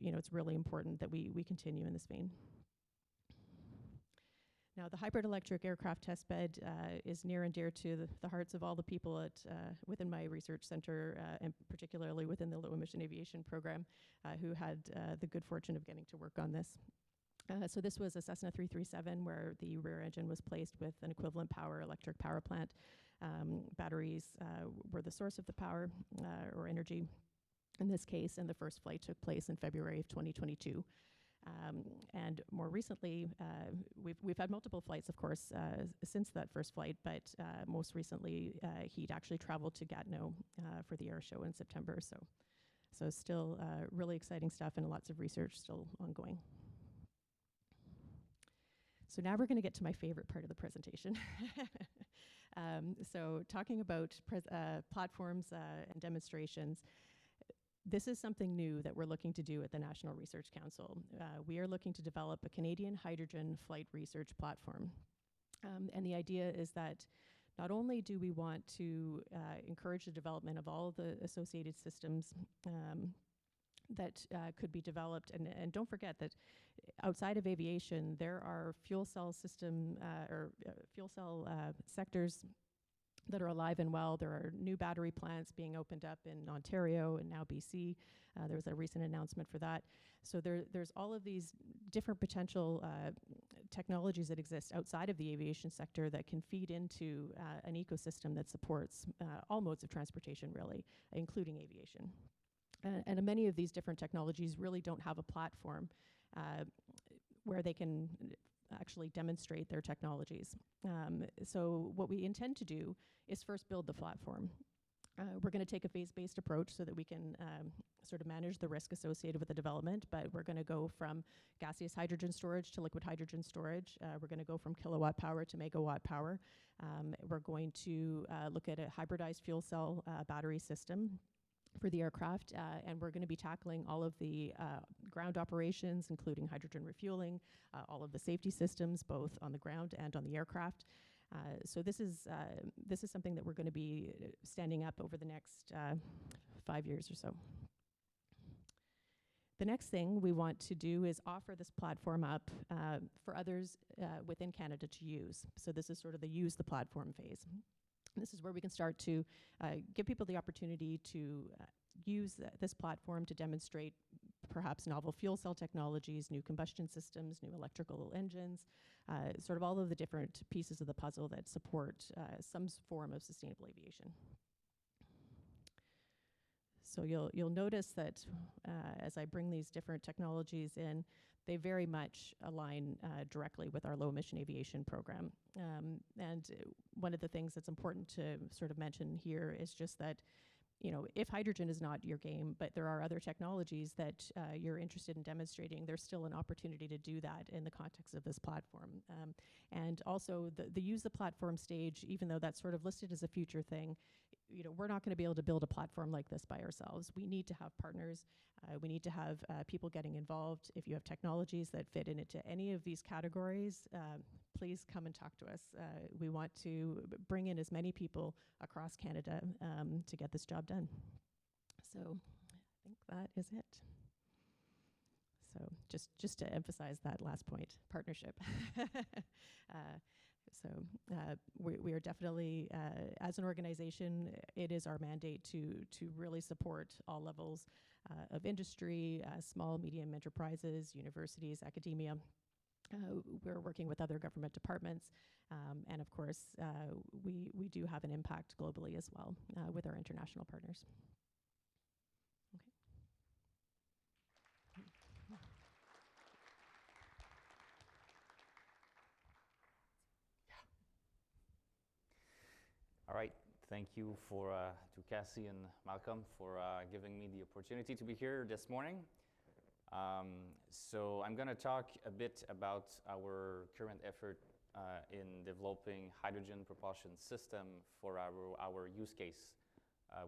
it's really important that we continue in this vein. Now, the hybrid electric aircraft testbed is near and dear to the hearts of all the people within my research center, and particularly within the low emission aviation program, who had the good fortune of getting to work on this. So this was a Cessna 337 where the rear engine was placed with an equivalent power electric power plant. Batteries were the source of the power or energy in this case, and the first flight took place in February of 2022. And more recently, we've had multiple flights, of course, since that first flight, but most recently he'd actually traveled to Gatineau for the air show in September. So still really exciting stuff and lots of research still ongoing. So now we're going to get to my favorite part of the presentation. So talking about platforms and demonstrations. This is something new that we're looking to do at the National Research Council. We are looking to develop a Canadian hydrogen flight research platform. And the idea is that not only do we want to encourage the development of all of the associated systems that could be developed, and don't forget that outside of aviation, there are fuel cell system fuel cell sectors that are alive and well. There are new battery plants being opened up in Ontario and now BC. There was a recent announcement for that. So there's all of these different potential technologies that exist outside of the aviation sector that can feed into an ecosystem that supports all modes of transportation, really, including aviation. And many of these different technologies really don't have a platform where they can actually demonstrate their technologies. So what we intend to do is first build the platform. We're going to take a phase-based approach so that we can sort of manage the risk associated with the development, but we're going to go from gaseous hydrogen storage to liquid hydrogen storage. We're going to go from kilowatt power to megawatt power. We're going to look at a hybridized fuel cell battery system. for the aircraft, and we're going to be tackling all of the ground operations, including hydrogen refueling, all of the safety systems, both on the ground and on the aircraft. So this is something that we're going to be standing up over the next 5 years or so. The next thing we want to do is offer this platform up for others within Canada to use. So this is sort of the use the platform phase. This is where we can start to give people the opportunity to use this platform to demonstrate perhaps novel fuel cell technologies, new combustion systems, new electrical engines, sort of all of the different pieces of the puzzle that support some form of sustainable aviation. So you'll notice that as I bring these different technologies in, they very much align directly with our low-emission aviation program. And one of the things that's important to sort of mention here is just that, you know, if hydrogen is not your game, but there are other technologies that you're interested in demonstrating, there's still an opportunity to do that in the context of this platform. And also the use the platform stage, even though that's sort of listed as a future thing, you know, we're not going to be able to build a platform like this by ourselves. We need to have partners. We need to have people getting involved. If you have technologies that fit into any of these categories, please come and talk to us. We want to bring in as many people across Canada to get this job done. So I think that is it. So just to emphasize that last point, partnership. We are definitely, as an organization, it is our mandate to really support all levels of industry, small, medium enterprises, universities, academia. We're working with other government departments, and of course, we do have an impact globally as well with our international partners. All right, thank you to CASI and Malcolm for giving me the opportunity to be here this morning. So I'm going to talk a bit about our current effort in developing hydrogen propulsion system for our use case,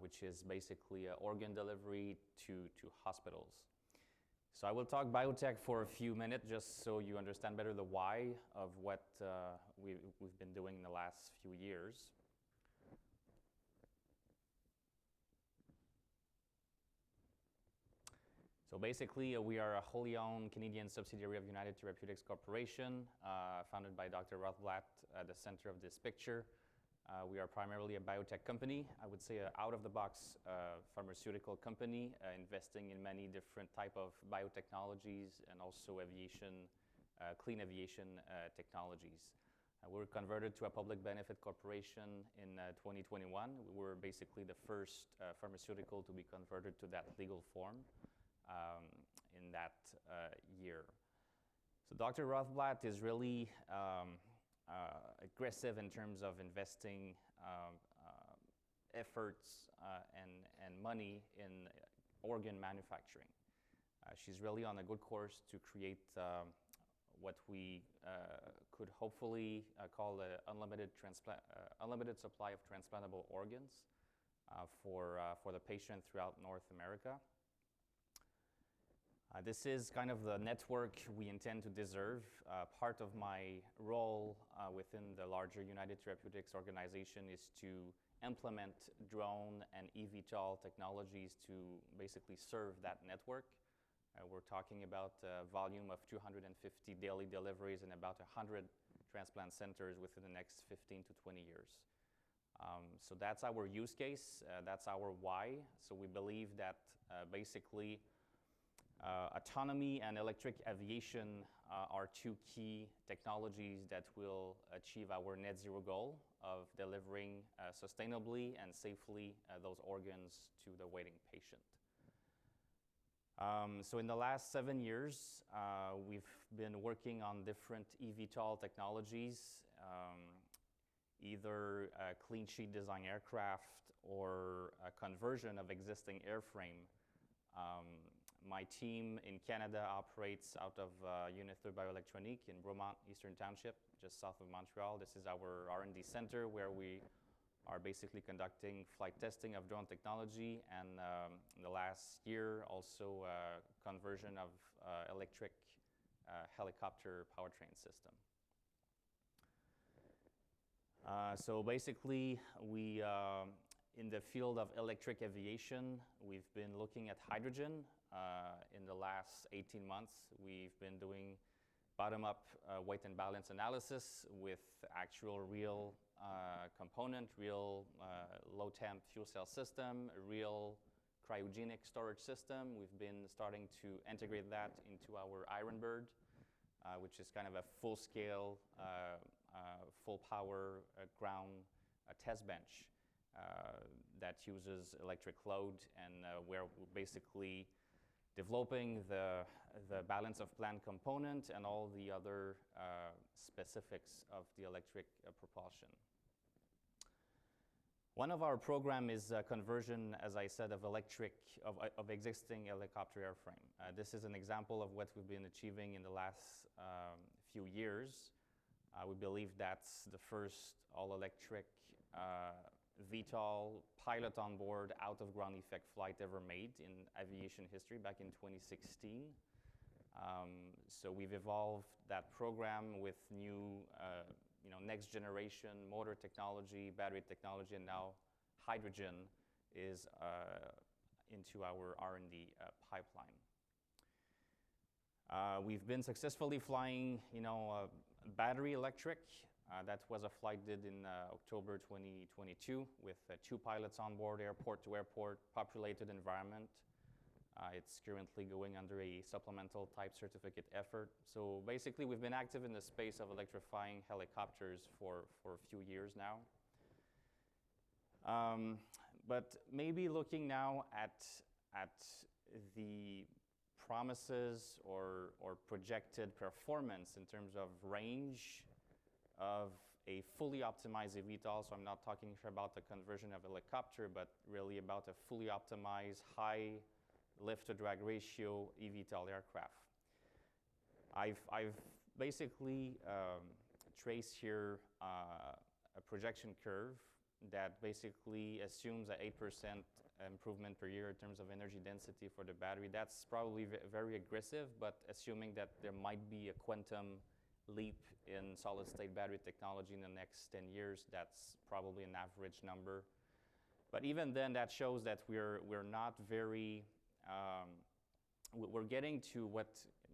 which is basically organ delivery to hospitals. So I will talk biotech for a few minutes just so you understand better the why of what we've been doing in the last few years. So basically, we are a wholly owned Canadian subsidiary of United Therapeutics Corporation, founded by Dr. Rothblatt at the center of this picture. We are primarily a biotech company, I would say an out-of-the-box pharmaceutical company, investing in many different type of biotechnologies and also aviation, clean aviation technologies. We were converted to a public benefit corporation in 2021. We were basically the first pharmaceutical to be converted to that legal form in that year. So Dr. Rothblatt is really aggressive in terms of investing efforts and money in organ manufacturing. She's really on a good course to create what we could hopefully call an unlimited supply of transplantable organs for the patient throughout North America. This is kind of the network we intend to deserve. Part of my role within the larger United Therapeutics organization is to implement drone and eVTOL technologies to basically serve that network. We're talking about a volume of 250 daily deliveries and about 100 transplant centers within the next 15 to 20 years. So that's our use case, that's our why. So we believe that basically autonomy and electric aviation are two key technologies that will achieve our net zero goal of delivering sustainably and safely those organs to the waiting patient. So in the last 7 years, we've been working on different eVTOL technologies, either a clean sheet design aircraft or a conversion of existing airframe. My team in Canada operates out of Unither Bioélectronique in Bromont, Eastern Township, just south of Montreal. This is our R&D center where we are basically conducting flight testing of drone technology, and in the last year also conversion of electric helicopter powertrain system. So basically, we in the field of electric aviation, we've been looking at hydrogen. In the last 18 months, we've been doing bottom-up weight and balance analysis with actual real component, real low-temp fuel cell system, real cryogenic storage system. We've been starting to integrate that into our Ironbird, which is kind of a full-scale, full-power ground test bench that uses electric load, and where we're basically developing the balance of plant component and all the other specifics of the electric propulsion. One of our program is conversion, as I said, of existing helicopter airframe. This is an example of what we've been achieving in the last few years. We believe that's the first all-electric VTOL pilot on board out-of-ground effect flight ever made in aviation history back in 2016. So we've evolved that program with new next generation motor technology, battery technology, and now hydrogen is into our R&D pipeline. We've been successfully flying, battery electric. That was a flight did in October 2022 with 2 pilots on board, airport to airport, populated environment. It's currently going under a supplemental type certificate effort. So basically, we've been active in the space of electrifying helicopters for a few years now. But maybe looking now at the promises or projected performance in terms of range of a fully optimized eVTOL. So I'm not talking here about the conversion of a helicopter, but really about a fully optimized high lift-to-drag ratio eVTOL aircraft. I've basically traced here a projection curve that basically assumes an 8% improvement per year in terms of energy density for the battery. That's probably very aggressive, but assuming that there might be a quantum leap in solid-state battery technology in the next 10 years, that's probably an average number. But even then, that shows that we're not very, we're getting to what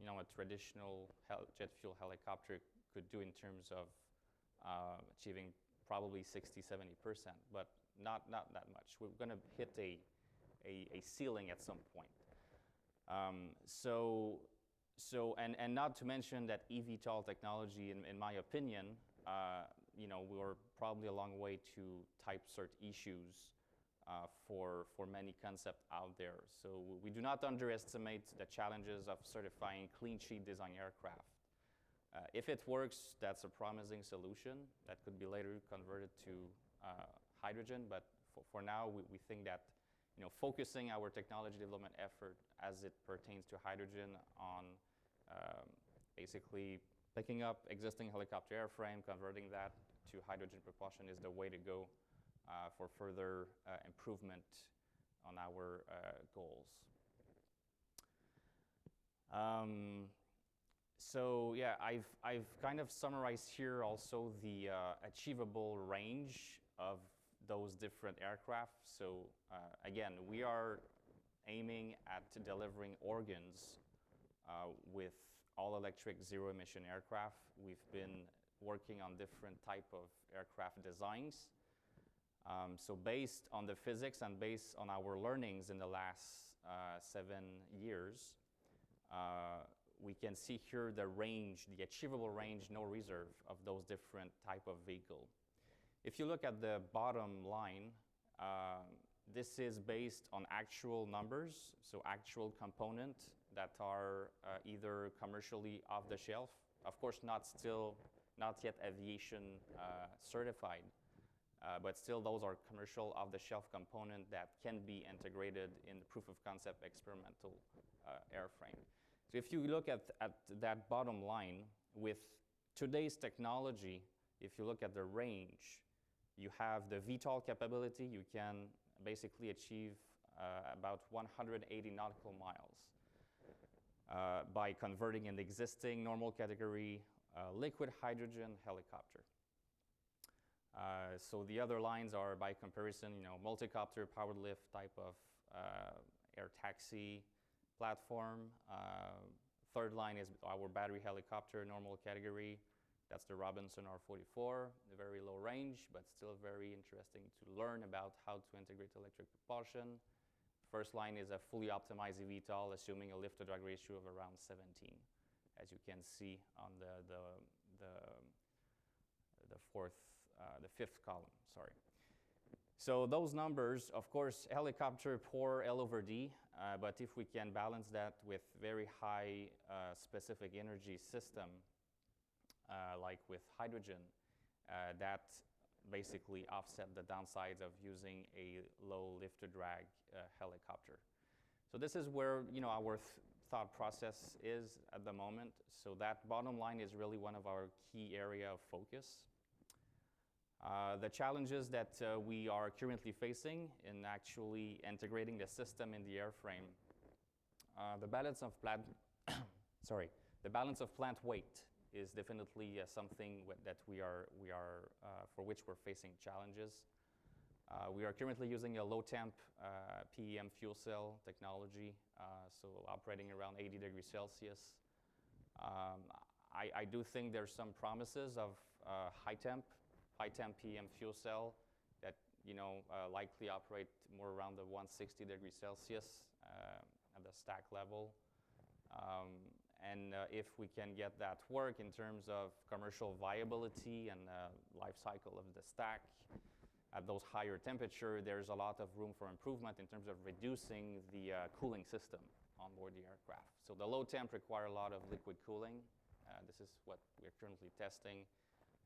a traditional jet fuel helicopter could do in terms of achieving probably 60–70%, but not that much. We're going to hit a ceiling at some point. And not to mention that eVTOL technology, in my opinion, we're probably a long way to type cert issues for many concepts out there. So we do not underestimate the challenges of certifying clean sheet design aircraft. If it works, that's a promising solution that could be later converted to hydrogen. But for now, we think that focusing our technology development effort as it pertains to hydrogen on basically picking up existing helicopter airframe, converting that to hydrogen propulsion is the way to go for further improvement on our goals. So yeah, I've kind of summarized here also the achievable range of those different aircraft. So again, we are aiming at delivering organs with all-electric zero-emission aircraft. We've been working on different type of aircraft designs. So based on the physics and based on our learnings in the last 7 years, we can see here the range, the achievable range, no reserve of those different type of vehicle. If you look at the bottom line, this is based on actual numbers, so actual component that are either commercially off the shelf, of course not yet aviation certified, but still those are commercial off-the-shelf component that can be integrated in the proof of concept experimental airframe. So if you look at that bottom line, with today's technology, if you look at the range, You have the VTOL capability. You can basically achieve about 180 nautical miles by converting an existing normal category liquid hydrogen helicopter. So the other lines are, by comparison, multi-copter powered lift type of air taxi platform. Third line is our battery helicopter normal category. That's the Robinson R44, very low range, but still very interesting to learn about how to integrate electric propulsion. First line is a fully optimized eVTOL, assuming a lift-to-drag ratio of around 17, as you can see on the fifth column, sorry. So those numbers, of course, helicopter poor L over D, but if we can balance that with very high specific energy system, like with hydrogen, that basically offset the downsides of using a low lift-to-drag helicopter. So this is where our thought process is at the moment. So that bottom line is really one of our key area of focus. The challenges that we are currently facing in actually integrating the system in the airframe, the balance of plant, the balance of plant weight is definitely something that for which we're facing challenges. We are currently using a low temp PEM fuel cell technology, so operating around 80 degrees Celsius. I do think there's some promises of high temp PEM fuel cell that likely operate more around the 160 degrees Celsius at the stack level. And if we can get that work in terms of commercial viability and life cycle of the stack at those higher temperature, there's a lot of room for improvement in terms of reducing the cooling system on board the aircraft. So the low temp require a lot of liquid cooling. This is what we're currently testing.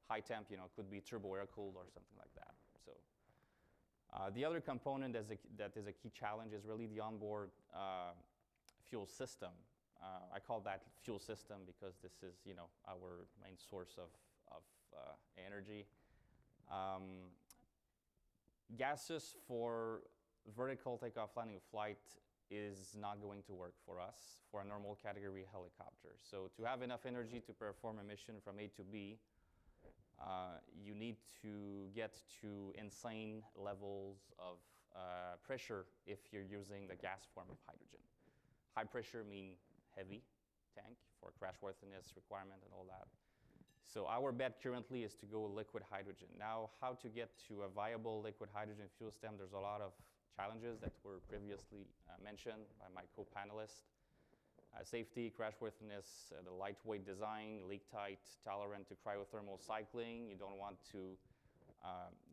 High temp, could be turbo air cooled or something like that. So the other component that is a key challenge is really the onboard fuel system. I call that fuel system because this is, our main source of energy. Gases for vertical takeoff, landing, flight is not going to work for us for a normal category helicopter. So to have enough energy to perform a mission from A to B, you need to get to insane levels of pressure if you're using the gas form of hydrogen. High pressure means heavy tank for crashworthiness requirement and all that. So our bet currently is to go liquid hydrogen. Now, how to get to a viable liquid hydrogen fuel stem, there's a lot of challenges that were previously mentioned by my co-panelists. Safety, crashworthiness, the lightweight design, leak tight, tolerant to cryothermal cycling. You don't want to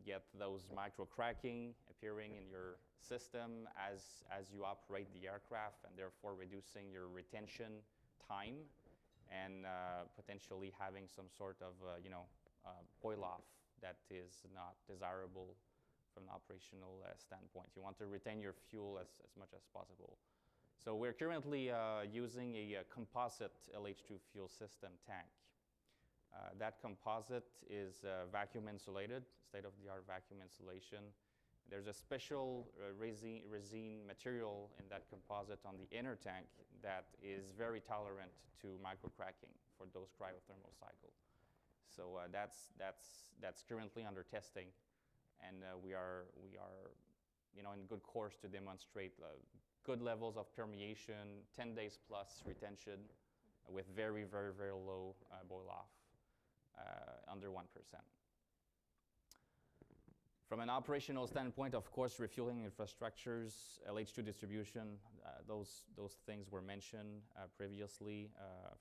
get those micro cracking appearing in your system as you operate the aircraft, and therefore reducing your retention time and potentially having some sort of boil off that is not desirable from an operational standpoint. You want to retain your fuel as much as possible. So we're currently using a composite LH2 fuel system tank. That composite is vacuum insulated, state-of-the-art vacuum insulation. There's a special resin material in that composite on the inner tank that is very tolerant to microcracking for those cryothermal cycle. So that's currently under testing, and we are in good course to demonstrate good levels of permeation, 10 days plus retention, with very, very, very low boil off, under 1%. From an operational standpoint, of course, refueling infrastructures, LH2 distribution, those things were mentioned previously.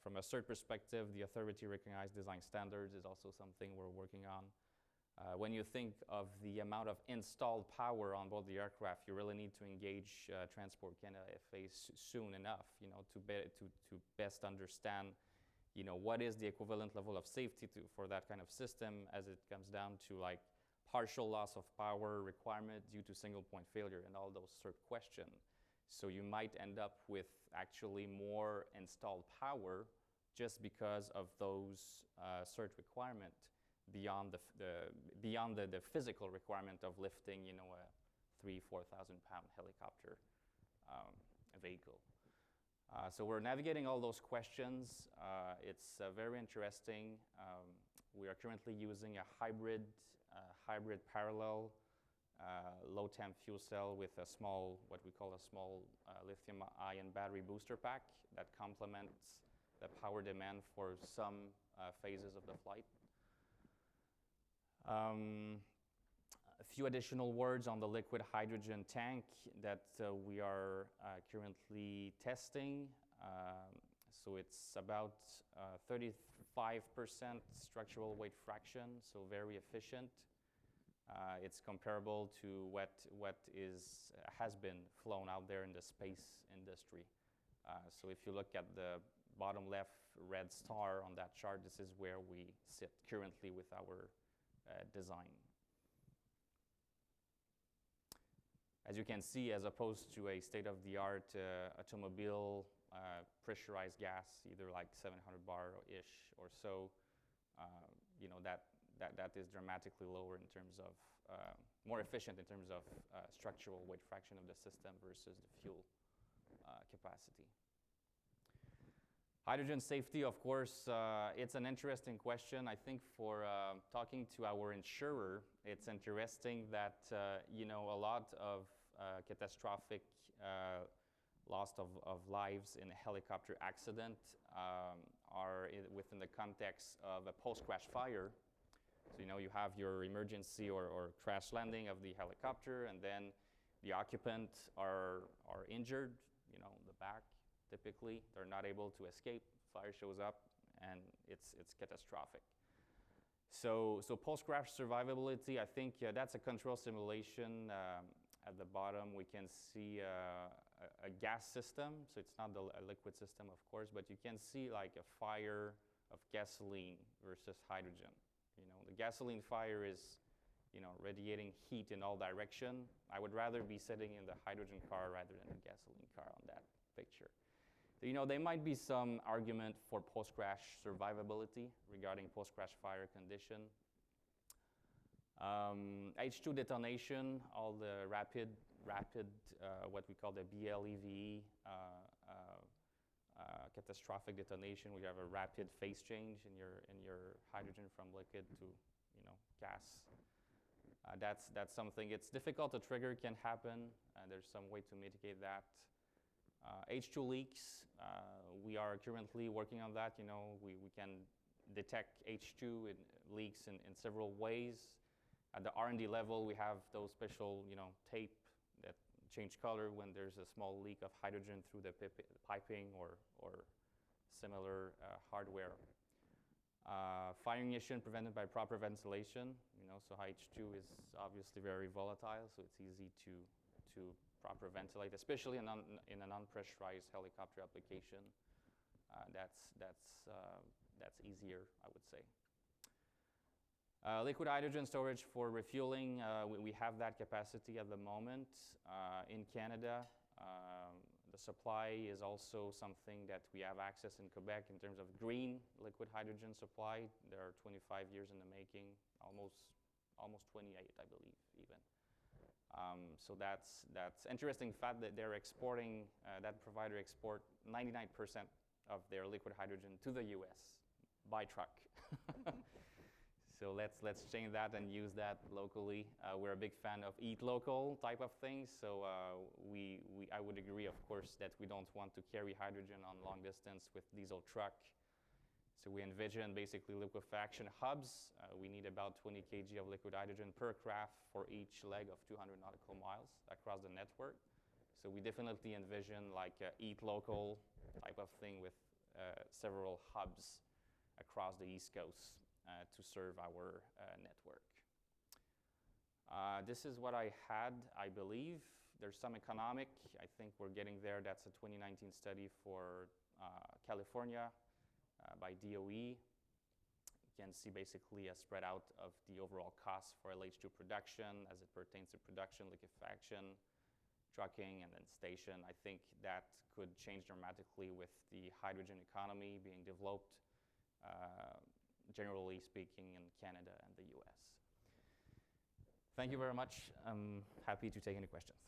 From a cert perspective, the authority recognized design standards is also something we're working on. When you think of the amount of installed power on board the aircraft, you really need to engage Transport Canada FA soon enough, to best understand, what is the equivalent level of safety for that kind of system, as it comes down to like partial loss of power requirement due to single point failure and all those cert questions. So you might end up with actually more installed power just because of those cert requirements beyond the physical requirement of lifting, you know, a 3,000-4,000 pound helicopter vehicle. So we're navigating all those questions. It's very interesting. We are currently using a hybrid parallel low temp fuel cell with a small, what we call a small lithium-ion battery booster pack that complements the power demand for some phases of the flight. A few additional words on the liquid hydrogen tank that we are currently testing. So it's about 35% structural weight fraction, so very efficient. It's comparable to what has been flown out there in the space industry. So if you look at the bottom left red star on that chart, this is where we sit currently with our design. As you can see, as opposed to a state-of-the-art automobile pressurized gas, either like 700 bar-ish or so, you know, that is dramatically lower in terms of, more efficient in terms of structural weight fraction of the system versus the fuel capacity. Hydrogen safety, of course, it's an interesting question. I think for talking to our insurer, it's interesting that, you know, a lot of catastrophic loss of lives in a helicopter accident are within the context of a post-crash fire. So, you know, you have your emergency or crash landing of the helicopter, and then the occupants are injured, you know, the back. Typically, they're not able to escape. Fire shows up, and it's catastrophic. So post-crash survivability, I think that's a control simulation. At the bottom, we can see a gas system. So it's not a liquid system, of course, but you can see like a fire of gasoline versus hydrogen. You know, the gasoline fire is, you know, radiating heat in all directions. I would rather be sitting in the hydrogen car rather than the gasoline car on that picture. So, you know, there might be some argument for post-crash survivability regarding post-crash fire condition. H2 detonation, all the rapid, what we call the BLEVE, catastrophic detonation. We have a rapid phase change in your hydrogen from liquid to, you know, gas. That's something. It's difficult to trigger. Can happen. There's some way to mitigate that. H2 leaks. We are currently working on that. You know, we can detect H2 leaks in several ways. At the R&D level, we have those special, you know, tape that change color when there's a small leak of hydrogen through the piping or similar hardware. Fire ignition prevented by proper ventilation. You know, so H2 is obviously very volatile, so it's easy to proper ventilate, especially in an unpressurized helicopter application. That's easier, I would say. Liquid hydrogen storage for refueling, we have that capacity at the moment. In Canada, the supply is also something that we have access in Quebec in terms of green liquid hydrogen supply. There are 25 years in the making, almost 28, I believe, even. So that's interesting fact that they're exporting, that provider export 99% of their liquid hydrogen to the US by truck. So let's change that and use that locally. We're a big fan of eat local type of things. So I would agree, of course, that we don't want to carry hydrogen on long distance with diesel truck. So we envision basically liquefaction hubs. We need about 20 kg of liquid hydrogen per craft for each leg of 200 nautical miles across the network. So we definitely envision like a eat local type of thing with several hubs across the East Coast to serve our network. This is what I had, I believe. There's some economic. I think we're getting there. That's a 2019 study for California by DOE. You can see basically a spread out of the overall cost for LH2 production as it pertains to production, liquefaction, trucking, and then station. I think that could change dramatically with the hydrogen economy being developed. generally speaking, in Canada and the US. Thank you very much. I'm happy to take any questions.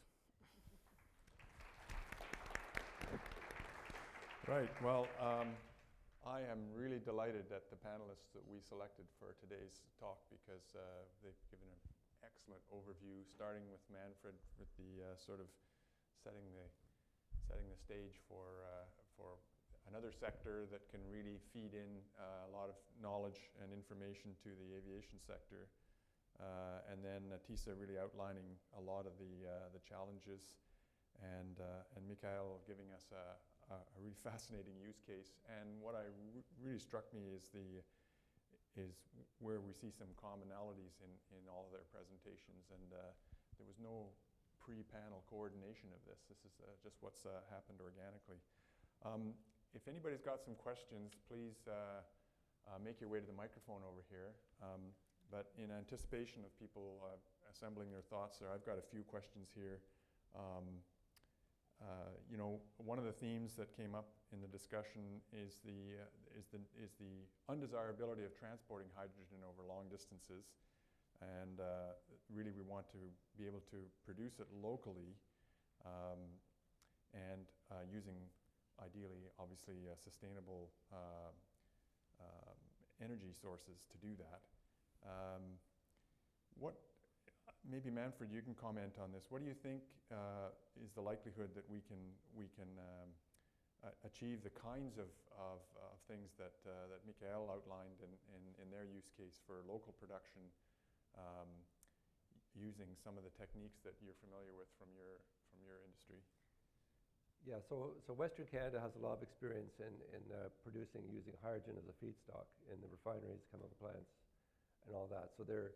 Right. Well, I am really delighted at the panelists that we selected for today's talk because they've given an excellent overview, starting with Manfred with the sort of setting the stage for another sector that can really feed in a lot of knowledge and information to the aviation sector, and then Natesa really outlining a lot of the challenges, and Mikael giving us a really fascinating use case. And what really struck me is where we see some commonalities in all of their presentations, and there was no pre-panel coordination of this. This is just what's happened organically. If anybody's got some questions, please make your way to the microphone over here. But in anticipation of people assembling their thoughts there, I've got a few questions here. You know, one of the themes that came up in the discussion is the undesirability of transporting hydrogen over long distances, and really we want to be able to produce it locally, and using ideally, obviously, sustainable energy sources to do that. Maybe Manfred, you can comment on this. What do you think is the likelihood that we can achieve the kinds of things that Mikael outlined in their use case for local production, using some of the techniques that you're familiar with from your industry? Yeah, so Western Canada has a lot of experience in producing using hydrogen as a feedstock in the refineries, chemical plants, and all that. So they're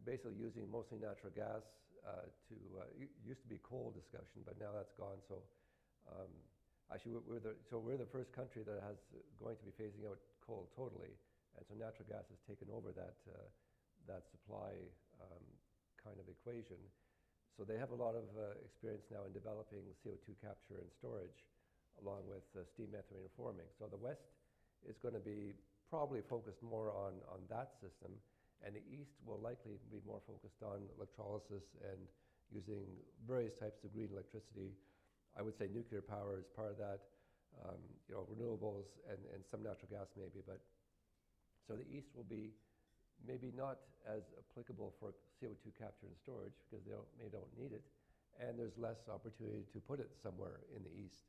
basically using mostly natural gas it used to be coal discussion, but now that's gone. So actually, we're the first country that has going to be phasing out coal totally, and so natural gas has taken over that supply kind of equation. So they have a lot of experience now in developing CO2 capture and storage, along with steam methane reforming. So the West is going to be probably focused more on that system, and the East will likely be more focused on electrolysis and using various types of green electricity. I would say nuclear power is part of that, you know, renewables and some natural gas maybe. But so the East will be maybe not as applicable for CO2 capture and storage because they don't need it, and there's less opportunity to put it somewhere in the East,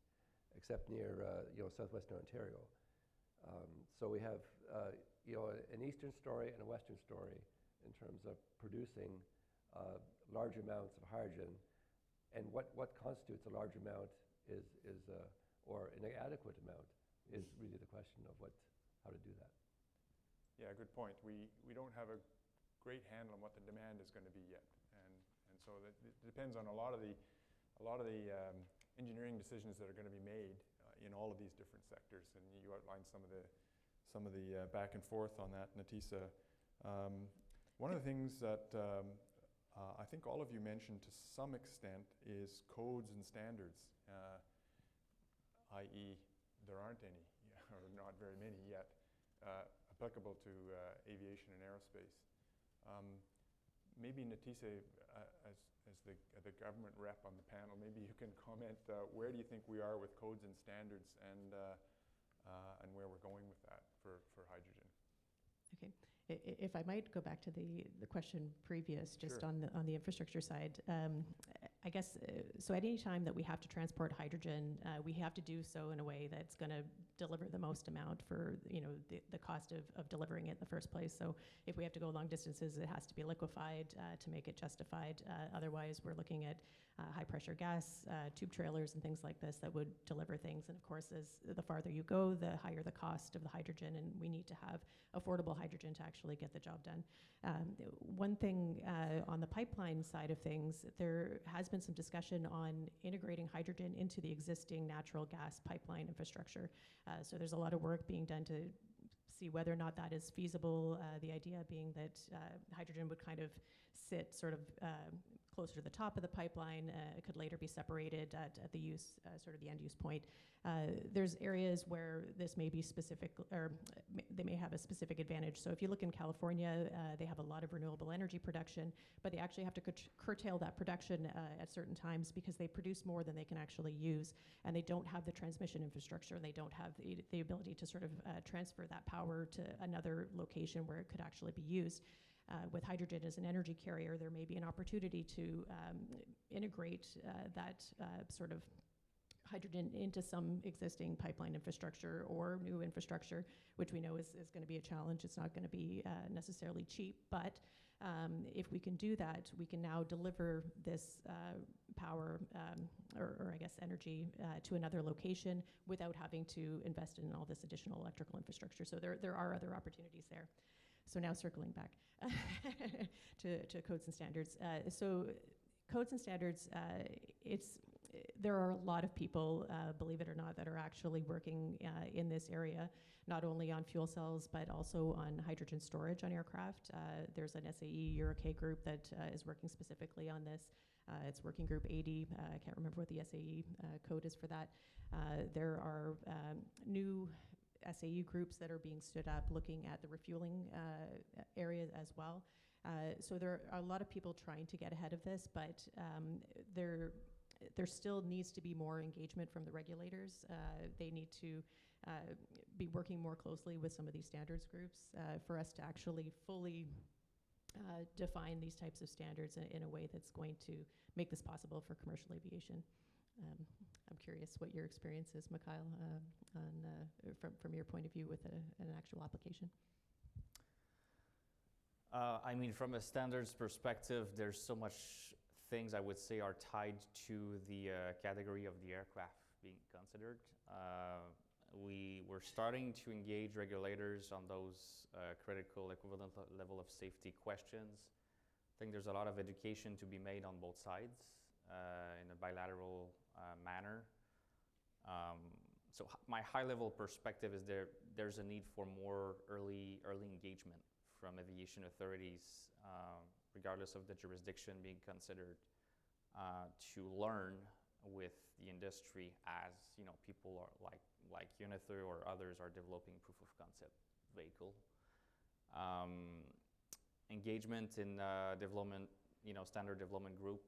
except near you know, southwestern Ontario. So we have you know, an Eastern story and a Western story in terms of producing large amounts of hydrogen, and what constitutes a large amount is or an adequate amount is really the question of how to do that. Yeah, good point. We don't have a great handle on what the demand is going to be yet, and so it depends on a lot of the engineering decisions that are going to be made in all of these different sectors. And you outlined some of the back and forth on that, Natesa. One of the things that I think all of you mentioned to some extent is codes and standards, i.e. there aren't any, or not very many yet, applicable to aviation and aerospace. Maybe Natesa, as the government rep on the panel, maybe you can comment, where do you think we are with codes and standards, and where we're going with that for hydrogen? Okay. If I might go back to the question previous, just Sure. on the infrastructure side, I guess, so at any time that we have to transport hydrogen, we have to do so in a way that's going to deliver the most amount for, you know, the cost of delivering it in the first place. So if we have to go long distances, it has to be liquefied to make it justified. Otherwise, we're looking at high pressure gas, tube trailers and things like this that would deliver things. And of course, as the farther you go, the higher the cost of the hydrogen, and we need to have affordable hydrogen to actually get the job done. One thing on the pipeline side of things, there has been some discussion on integrating hydrogen into the existing natural gas pipeline infrastructure. So there's a lot of work being done to see whether or not that is feasible. The idea being that hydrogen would kind of sit sort of closer to the top of the pipeline could later be separated at the use, sort of the end use point. There's areas where this may be specific, or they may have a specific advantage. So if you look in California, they have a lot of renewable energy production, but they actually have to curtail that production at certain times because they produce more than they can actually use, and they don't have the transmission infrastructure, and they don't have the ability to sort of transfer that power to another location where it could actually be used. With hydrogen as an energy carrier, there may be an opportunity to integrate that sort of hydrogen into some existing pipeline infrastructure or new infrastructure, which we know is going to be a challenge. It's not going to be necessarily cheap, but if we can do that, we can now deliver this power or I guess energy to another location without having to invest in all this additional electrical infrastructure. So there are other opportunities there. So now circling back to codes and standards. So codes and standards, there are a lot of people, believe it or not, that are actually working in this area, not only on fuel cells, but also on hydrogen storage on aircraft. There's an SAE EuroK group that is working specifically on this. It's working group 80. I can't remember what the SAE code is for that. There are new SAE groups that are being stood up looking at the refueling area as well. So there are a lot of people trying to get ahead of this, but there still needs to be more engagement from the regulators. They need to be working more closely with some of these standards groups for us to actually fully define these types of standards in a way that's going to make this possible for commercial aviation. I'm curious what your experience is, Mikael, from your point of view with an actual application. I mean, from a standards perspective, there's so much things I would say are tied to the category of the aircraft being considered. We're starting to engage regulators on those critical equivalent level of safety questions. I think there's a lot of education to be made on both sides in a bilateral manner. So my high-level perspective is there's a need for more early engagement from aviation authorities, regardless of the jurisdiction being considered, to learn with the industry as people are like Unither or others are developing proof of concept vehicle. Engagement in development, standard development group,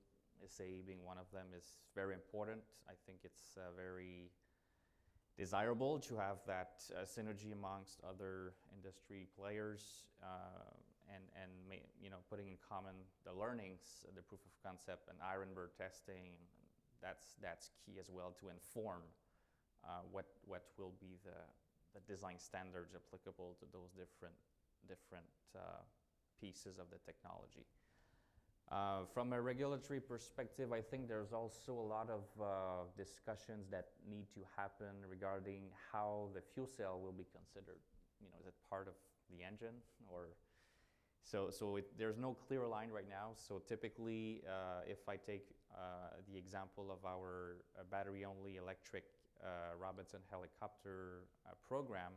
SAE being one of them, is very important. I think it's very desirable to have that synergy amongst other industry players and putting in common the learnings, the proof of concept and Ironbird testing. That's key as well to inform what will be the design standards applicable to those different pieces of the technology. From a regulatory perspective, I think there's also a lot of discussions that need to happen regarding how the fuel cell will be considered. Is it part of the engine or? So there's no clear line right now. So typically, if I take the example of our battery-only electric Robinson helicopter program,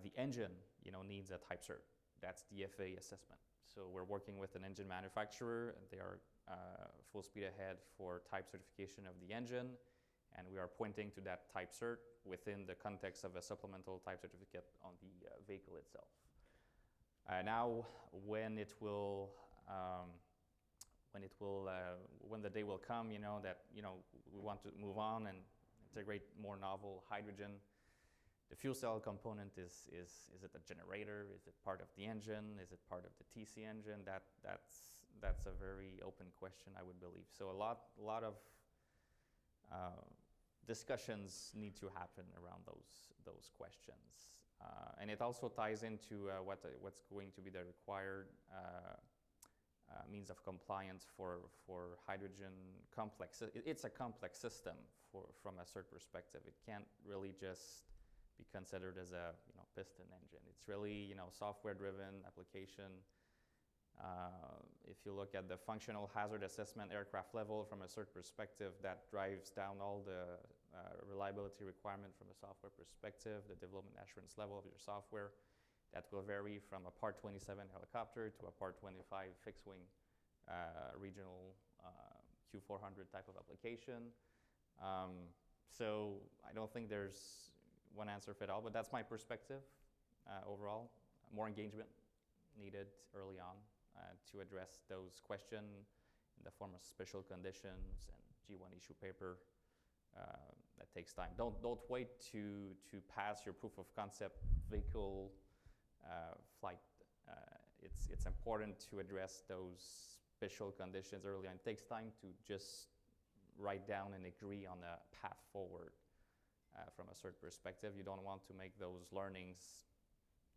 the engine, needs a type cert. That's the FAA assessment. So we're working with an engine manufacturer. They are full speed ahead for type certification of the engine, and we are pointing to that type cert within the context of a supplemental type certificate on the vehicle itself. Now, when the day will come, that we want to move on and integrate more novel hydrogen. The fuel cell component is it a generator? Is it part of the engine? Is it part of the TC engine? That's a very open question, I would believe. So a lot of discussions need to happen around those questions, and it also ties into what's going to be the required means of compliance for hydrogen complex. It's a complex system from a cert perspective. It can't really just be considered as a piston engine. It's really software-driven application. If you look at the functional hazard assessment aircraft level from a cert perspective, that drives down all the reliability requirement from a software perspective, the development assurance level of your software. That will vary from a Part 27 helicopter to a Part 25 fixed-wing regional Q400 type of application. So I don't think there's one answer fit all, but that's my perspective overall. More engagement needed early on to address those questions in the form of special conditions and G1 issue paper. That takes time. Don't wait to pass your proof of concept vehicle flight. It's important to address those special conditions early on. It takes time to just write down and agree on a path forward from a certain perspective. You don't want to make those learnings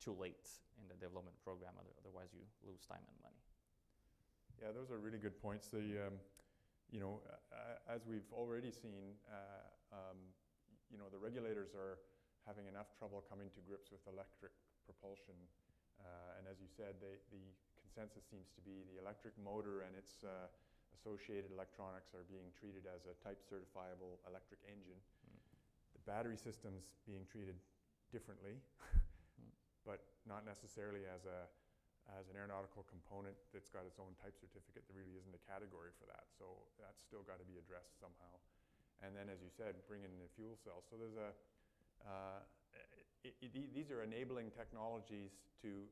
too late in the development program, otherwise you lose time and money. Yeah, those are really good points. The, as we've already seen, the regulators are having enough trouble coming to grips with electric propulsion. And as you said, the consensus seems to be the electric motor and its associated electronics are being treated as a type certifiable electric engine. The battery system's being treated differently, but not necessarily as an aeronautical component that's got its own type certificate. There really isn't a category for that, so that's still got to be addressed somehow. And then, as you said, bring in the fuel cells. So there's these are enabling technologies to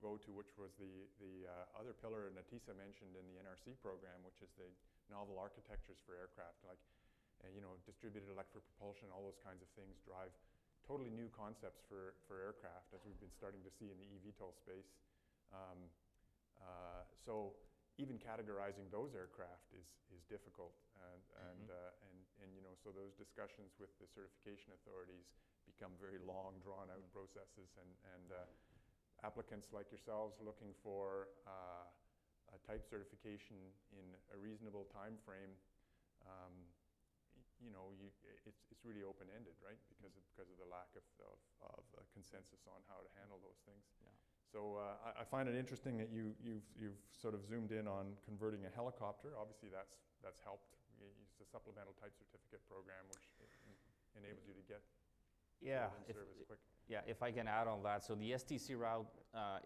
go to, which was the other pillar Natesa mentioned in the NRC program, which is the novel architectures for aircraft, like distributed electric propulsion. All those kinds of things drive totally new concepts for aircraft, as we've been starting to see in the eVTOL space. So even categorizing those aircraft is difficult, and so those discussions with the certification authorities become very long, drawn-out processes, and applicants like yourselves looking for a type certification in a reasonable time frame. It's really open-ended, right? Because of the lack of consensus on how to handle those things. Yeah. So I find it interesting that you've sort of zoomed in on converting a helicopter. Obviously, that's helped. It's a supplemental type certificate program, which enables you to get in service quick. Yeah, if I can add on that, so the STC route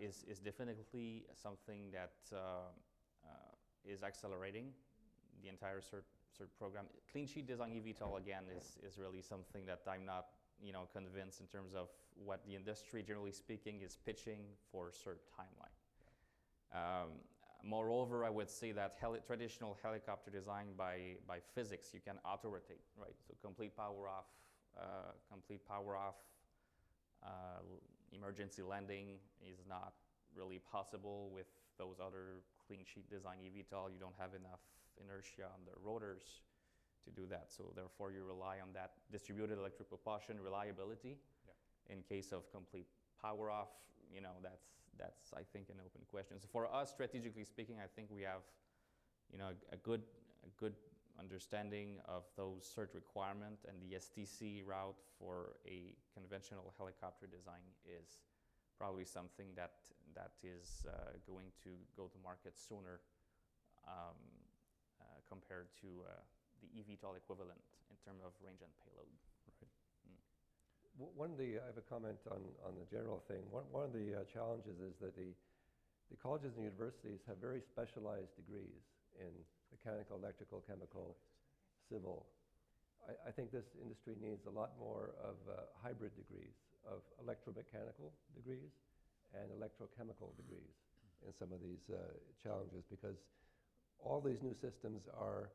is definitely something that is accelerating the entire cert program. Clean sheet design eVTOL again is really something that I'm not convinced in terms of what the industry, generally speaking, is pitching for cert timeline. Yeah. Moreover, I would say that traditional helicopter design by physics, you can auto-rotate, right? So complete power off, emergency landing is not really possible with those other clean sheet design eVTOL. You don't have enough inertia on the rotors to do that. So therefore, you rely on that distributed electric propulsion reliability. Yeah. In case of complete power off, that's I think an open question. So for us, strategically speaking, I think we have a good understanding of those cert requirement, and the STC route for a conventional helicopter design is probably something that is going to go to market sooner compared to the eVTOL equivalent in terms of range and payload. Right. I have a comment on the general thing. One of the challenges is that the colleges and universities have very specialized degrees in mechanical, electrical, chemical, civil. I think this industry needs a lot more of hybrid degrees, of electromechanical degrees and electrochemical degrees in some of these challenges, because all these new systems are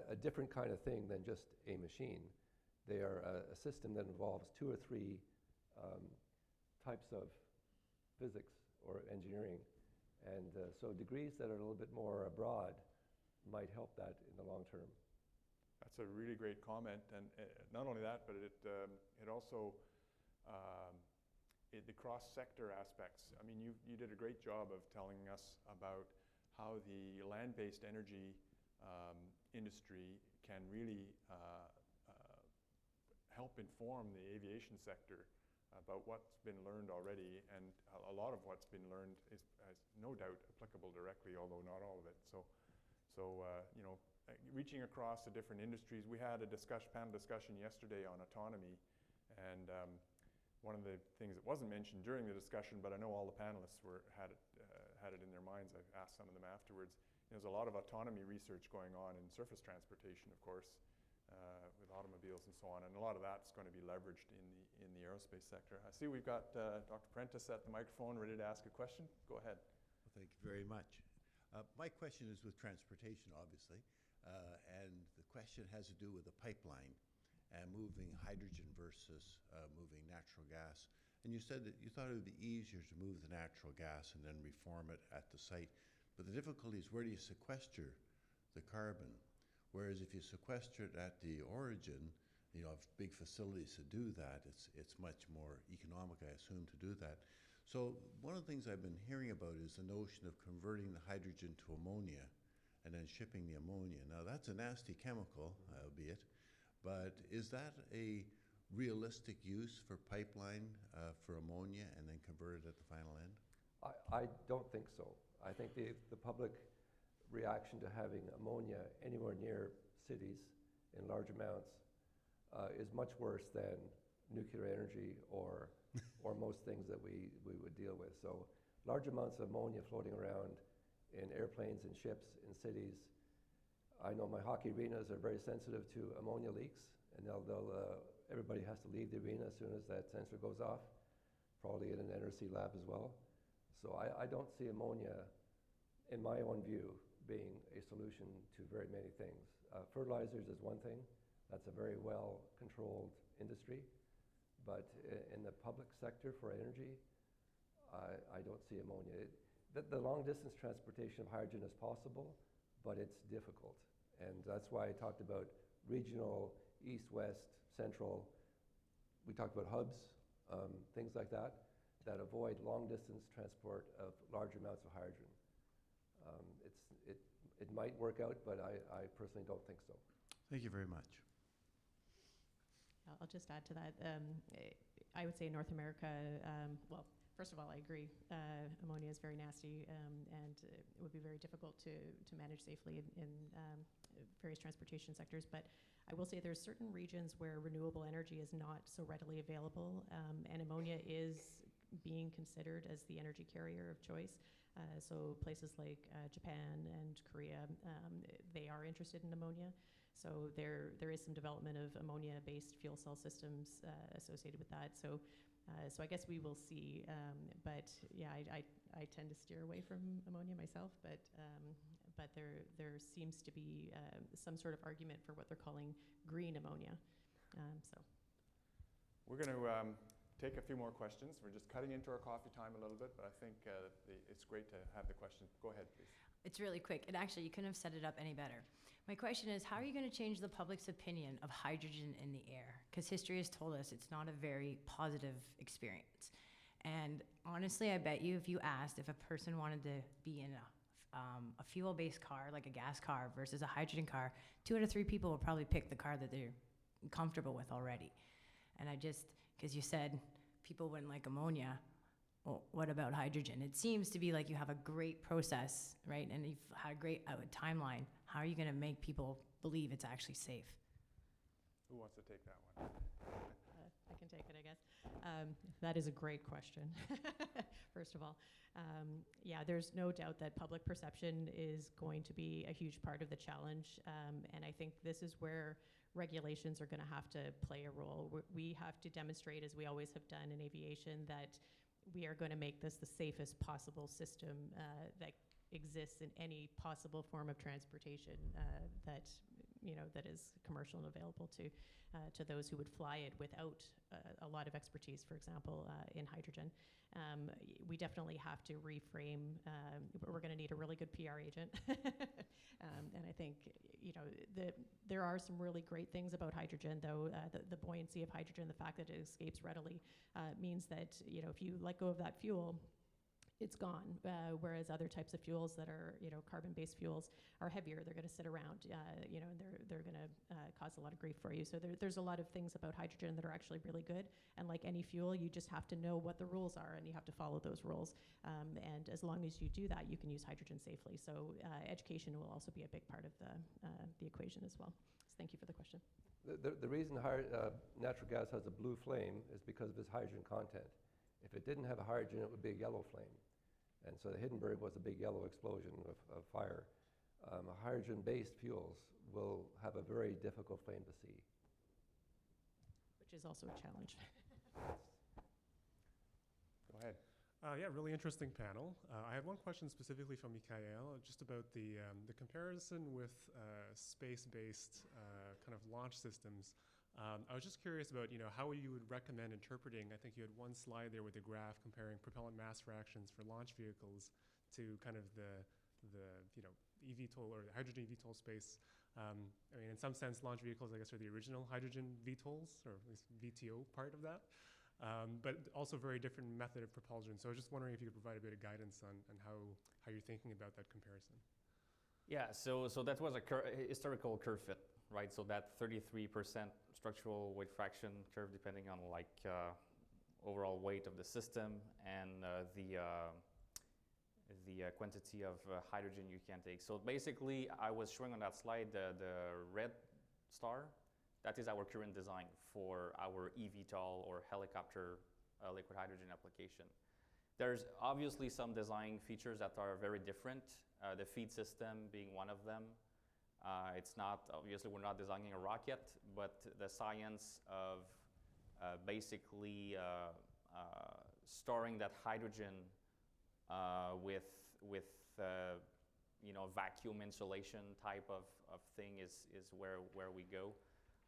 a different kind of thing than just a machine. They are a system that involves 2 or 3 types of physics or engineering. And so degrees that are a little bit more broad might help that in the long term. That's a really great comment, and not only that, but it also the cross-sector aspects. I mean, you did a great job of telling us about how the land-based energy industry can really help inform the aviation sector about what's been learned already, and a lot of what's been learned is no doubt applicable directly, although not all of it. So reaching across the different industries. We had a panel discussion yesterday on autonomy, and one of the things that wasn't mentioned during the discussion, but I know all the panelists had it in their minds. I asked some of them afterwards. There's a lot of autonomy research going on in surface transportation, of course, with automobiles and so on, and a lot of that's going to be leveraged in the aerospace sector. I see we've got Dr. Prentice at the microphone ready to ask a question. Go ahead. Well, thank you very much. My question is with transportation, obviously, and the question has to do with the pipeline and moving hydrogen versus moving natural gas. And you said that you thought it would be easier to move the natural gas and then reform it at the site. But the difficulty is, where do you sequester the carbon? Whereas if you sequester it at the origin, you know, if big facilities to do that, it's much more economic, I assume, to do that. So one of the things I've been hearing about is the notion of converting the hydrogen to ammonia and then shipping the ammonia. Now that's a nasty chemical, albeit, but is that a realistic use for pipeline for ammonia and then convert it at the final end? I don't think so. I think the public reaction to having ammonia anywhere near cities in large amounts is much worse than nuclear energy or most things that we would deal with. So large amounts of ammonia floating around in airplanes and ships in cities. I know my hockey arenas are very sensitive to ammonia leaks, and everybody has to leave the arena as soon as that sensor goes off, probably in an NRC lab as well. So I don't see ammonia, in my own view, being a solution to very many things. Fertilizers is one thing. That's a very well-controlled industry. But in the public sector for energy, I don't see ammonia. The long-distance transportation of hydrogen is possible, but it's difficult. And that's why I talked about regional, east, west, central. We talked about hubs, things like that avoid long-distance transport of large amounts of hydrogen. It might work out, but I personally don't think so. Thank you very much. I'll just add to that. I would say in North America, well, first of all, I agree. Ammonia is very nasty, and it would be very difficult to manage safely in various transportation sectors. But I will say there's certain regions where renewable energy is not so readily available, and ammonia is being considered as the energy carrier of choice. So places like Japan and Korea, they are interested in ammonia. So there is some development of ammonia-based fuel cell systems associated with that. So I guess we will see. But yeah, I tend to steer away from ammonia myself. But there seems to be some sort of argument for what they're calling green ammonia. So we're going to take a few more questions. We're just cutting into our coffee time a little bit, but I think it's great to have the question. Go ahead, please. It's really quick, and actually you couldn't have set it up any better. My question is, how are you going to change the public's opinion of hydrogen in the air? Because history has told us it's not a very positive experience. And honestly, I bet you if you asked if a person wanted to be in a fuel-based car, like a gas car, versus a hydrogen car, 2 out of 3 people will probably pick the car that they're comfortable with already. And because you said people wouldn't like ammonia, well, what about hydrogen? It seems to be like you have a great process, right? And you've had a great timeline. How are you going to make people believe it's actually safe? Who wants to take that one? I can take it, I guess. That is a great question, first of all. Yeah, there's no doubt that public perception is going to be a huge part of the challenge. And I think this is where regulations are going to have to play a role. We have to demonstrate, as we always have done in aviation, that we are going to make this the safest possible system that exists in any possible form of transportation that is commercial and available to those who would fly it without a lot of expertise, for example, in hydrogen. We definitely have to reframe. We're going to need a really good PR agent. And I think, there are some really great things about hydrogen, though. The buoyancy of hydrogen, the fact that it escapes readily, means that, if you let go of that fuel, it's gone. Whereas other types of fuels that are, carbon-based fuels are heavier. They're going to sit around, and they're going to cause a lot of grief for you. So there's a lot of things about hydrogen that are actually really good. And like any fuel, you just have to know what the rules are, and you have to follow those rules. And as long as you do that, you can use hydrogen safely. So education will also be a big part of the equation as well. So thank you for the question. The reason natural gas has a blue flame is because of its hydrogen content. If it didn't have a hydrogen, it would be a yellow flame. And so the Hindenburg was a big yellow explosion of fire. Hydrogen-based fuels will have a very difficult flame to see. Which is also a challenge. Go ahead. Yeah, really interesting panel. I had one question specifically from Mikael, just about the comparison with space-based kind of launch systems. I was just curious about, how you would recommend interpreting. I think you had one slide there with a graph comparing propellant mass fractions for launch vehicles to kind of the eVTOL or the hydrogen eVTOL space. I mean, in some sense, launch vehicles, I guess, are the original hydrogen VTOLs, or at least VTO part of that. But also very different method of propulsion. So I was just wondering if you could provide a bit of guidance on how you're thinking about that comparison. Yeah, so that was a historical curve fit, right? So that 33% structural weight fraction curve, depending on overall weight of the system and the quantity of hydrogen you can take. So basically, I was showing on that slide the red star. That is our current design for our eVTOL or helicopter liquid hydrogen application. There's obviously some design features that are very different, the feed system being one of them. It's not, obviously we're not designing a rocket, but the science of basically storing that hydrogen with vacuum insulation type of thing is where we go.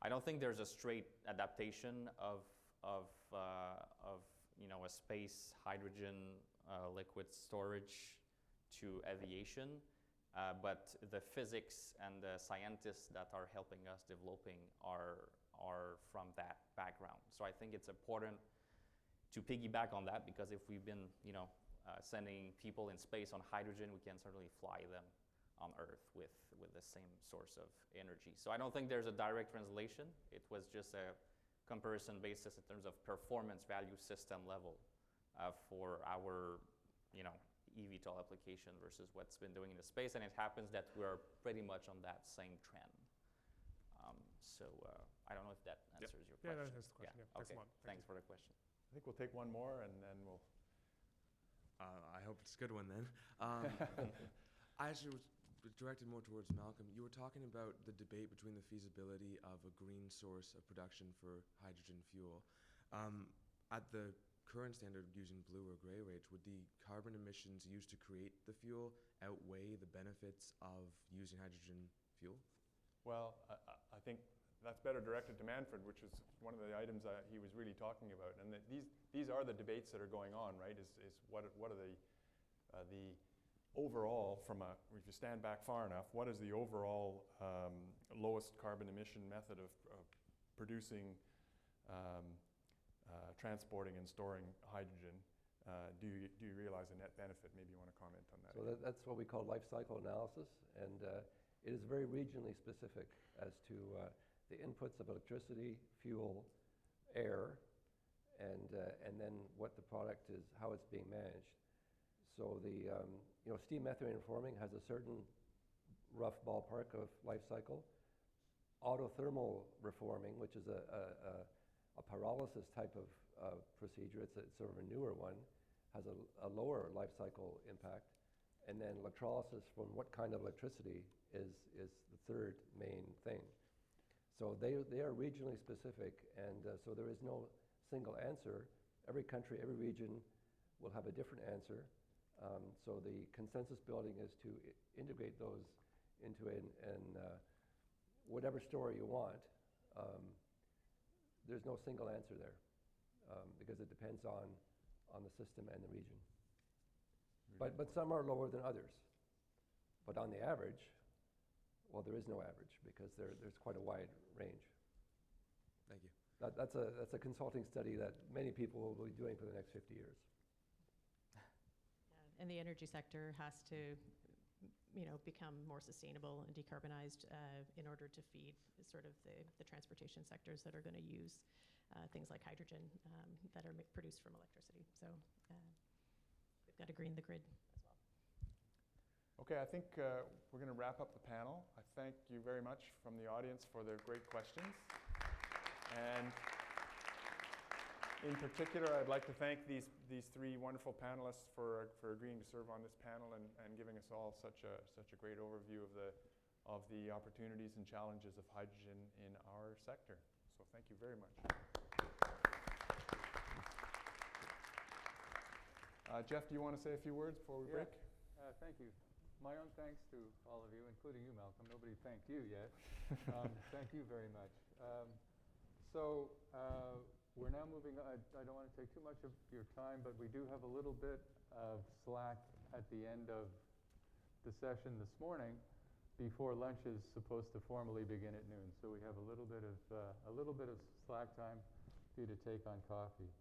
I don't think there's a straight adaptation of a space hydrogen liquid storage to aviation, but the physics and the scientists that are helping us developing are from that background. So I think it's important to piggyback on that, because if we've been sending people in space on hydrogen, we can certainly fly them on Earth with the same source of energy. So I don't think there's a direct translation. It was just a comparison basis in terms of performance value system level for our eVTOL application versus what's been doing in the space. And it happens that we're pretty much on that same trend. So I don't know if that answers your question. Yeah, that answers the question. Yeah. Okay. Thanks a lot. Thanks for the question. I think we'll take one more, and then we'll. I hope it's a good one then. I actually was directed more towards Malcolm. You were talking about the debate between the feasibility of a green source of production for hydrogen fuel. At the current standard using blue or gray rates, would the carbon emissions used to create the fuel outweigh the benefits of using hydrogen fuel? Well, I think that's better directed to Manfred, which is one of the items he was really talking about. And these are the debates that are going on, right? Is what are the overall, if you stand back far enough, what is the overall lowest carbon emission method of producing, transporting, and storing hydrogen? Do you realize the net benefit? Maybe you want to comment on that. So that's what we call life cycle analysis, and it is very regionally specific as to the inputs of electricity, fuel, air, and then what the product is, how it's being managed. So the steam methane reforming has a certain rough ballpark of life cycle. Autothermal reforming, which is a pyrolysis type of procedure, it's sort of a newer one, has a lower life cycle impact. And then electrolysis from what kind of electricity is the third main thing. So they are regionally specific, and so there is no single answer. Every country, every region will have a different answer. So the consensus building is to integrate those into whatever story you want. There's no single answer there because it depends on the system and the region. But some are lower than others. But on the average, well, there is no average because there's quite a wide range. Thank you. That's a consulting study that many people will be doing for the next 50 years. And the energy sector has to become more sustainable and decarbonized in order to feed sort of the transportation sectors that are going to use things like hydrogen that are produced from electricity. So we've got to green the grid as well. Okay, I think we're going to wrap up the panel. I thank you very much from the audience for their great questions. And In particular, I'd like to thank these three wonderful panelists for agreeing to serve on this panel and giving us all such a great overview of the opportunities and challenges of hydrogen in our sector. So thank you very much. Jeff, do you want to say a few words before we break? Thank you. My own thanks to all of you, including you, Malcolm. Nobody thanked you yet. Thank you very much. We're now moving on. I don't want to take too much of your time, but we do have a little bit of slack at the end of the session this morning before lunch is supposed to formally begin at noon. So we have a little bit of slack time for you to take on coffee.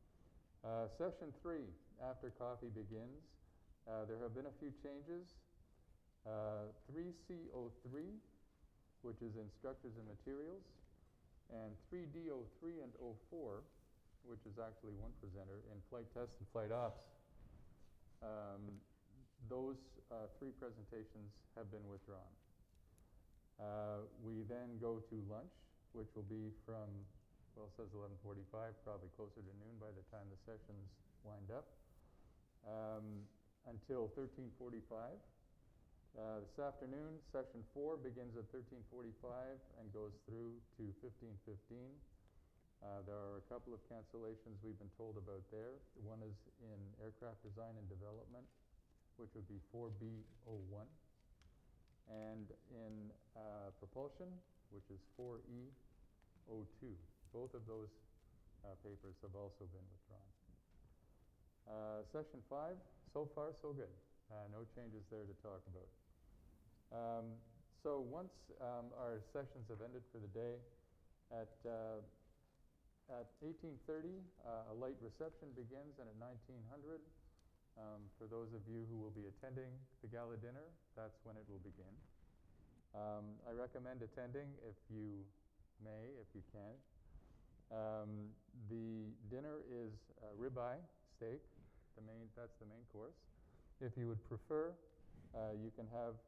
Session 3, after coffee begins, there have been a few changes. 3CO3, which is in structures and materials, and 3DO3 and O4, which is actually one presenter, in flight test and flight ops. Those three presentations have been withdrawn. We then go to lunch, which will be from, well, it says 11:45, probably closer to noon by the time the sessions wind up, until 13:45. This afternoon, session 4 begins at 13:45 and goes through to 15:15. There are a couple of cancellations we've been told about there. One is in aircraft design and development, which would be 4B01, and in propulsion, which is 4E02. Both of those papers have also been withdrawn. Session 5, so far so good. No changes there to talk about. So once our sessions have ended for the day, at 18:30, a light reception begins, and at 1900, for those of you who will be attending the gala dinner, that's when it will begin. I recommend attending if you may, if you can. The dinner is ribeye steak. That's the main course. If you would prefer, you can have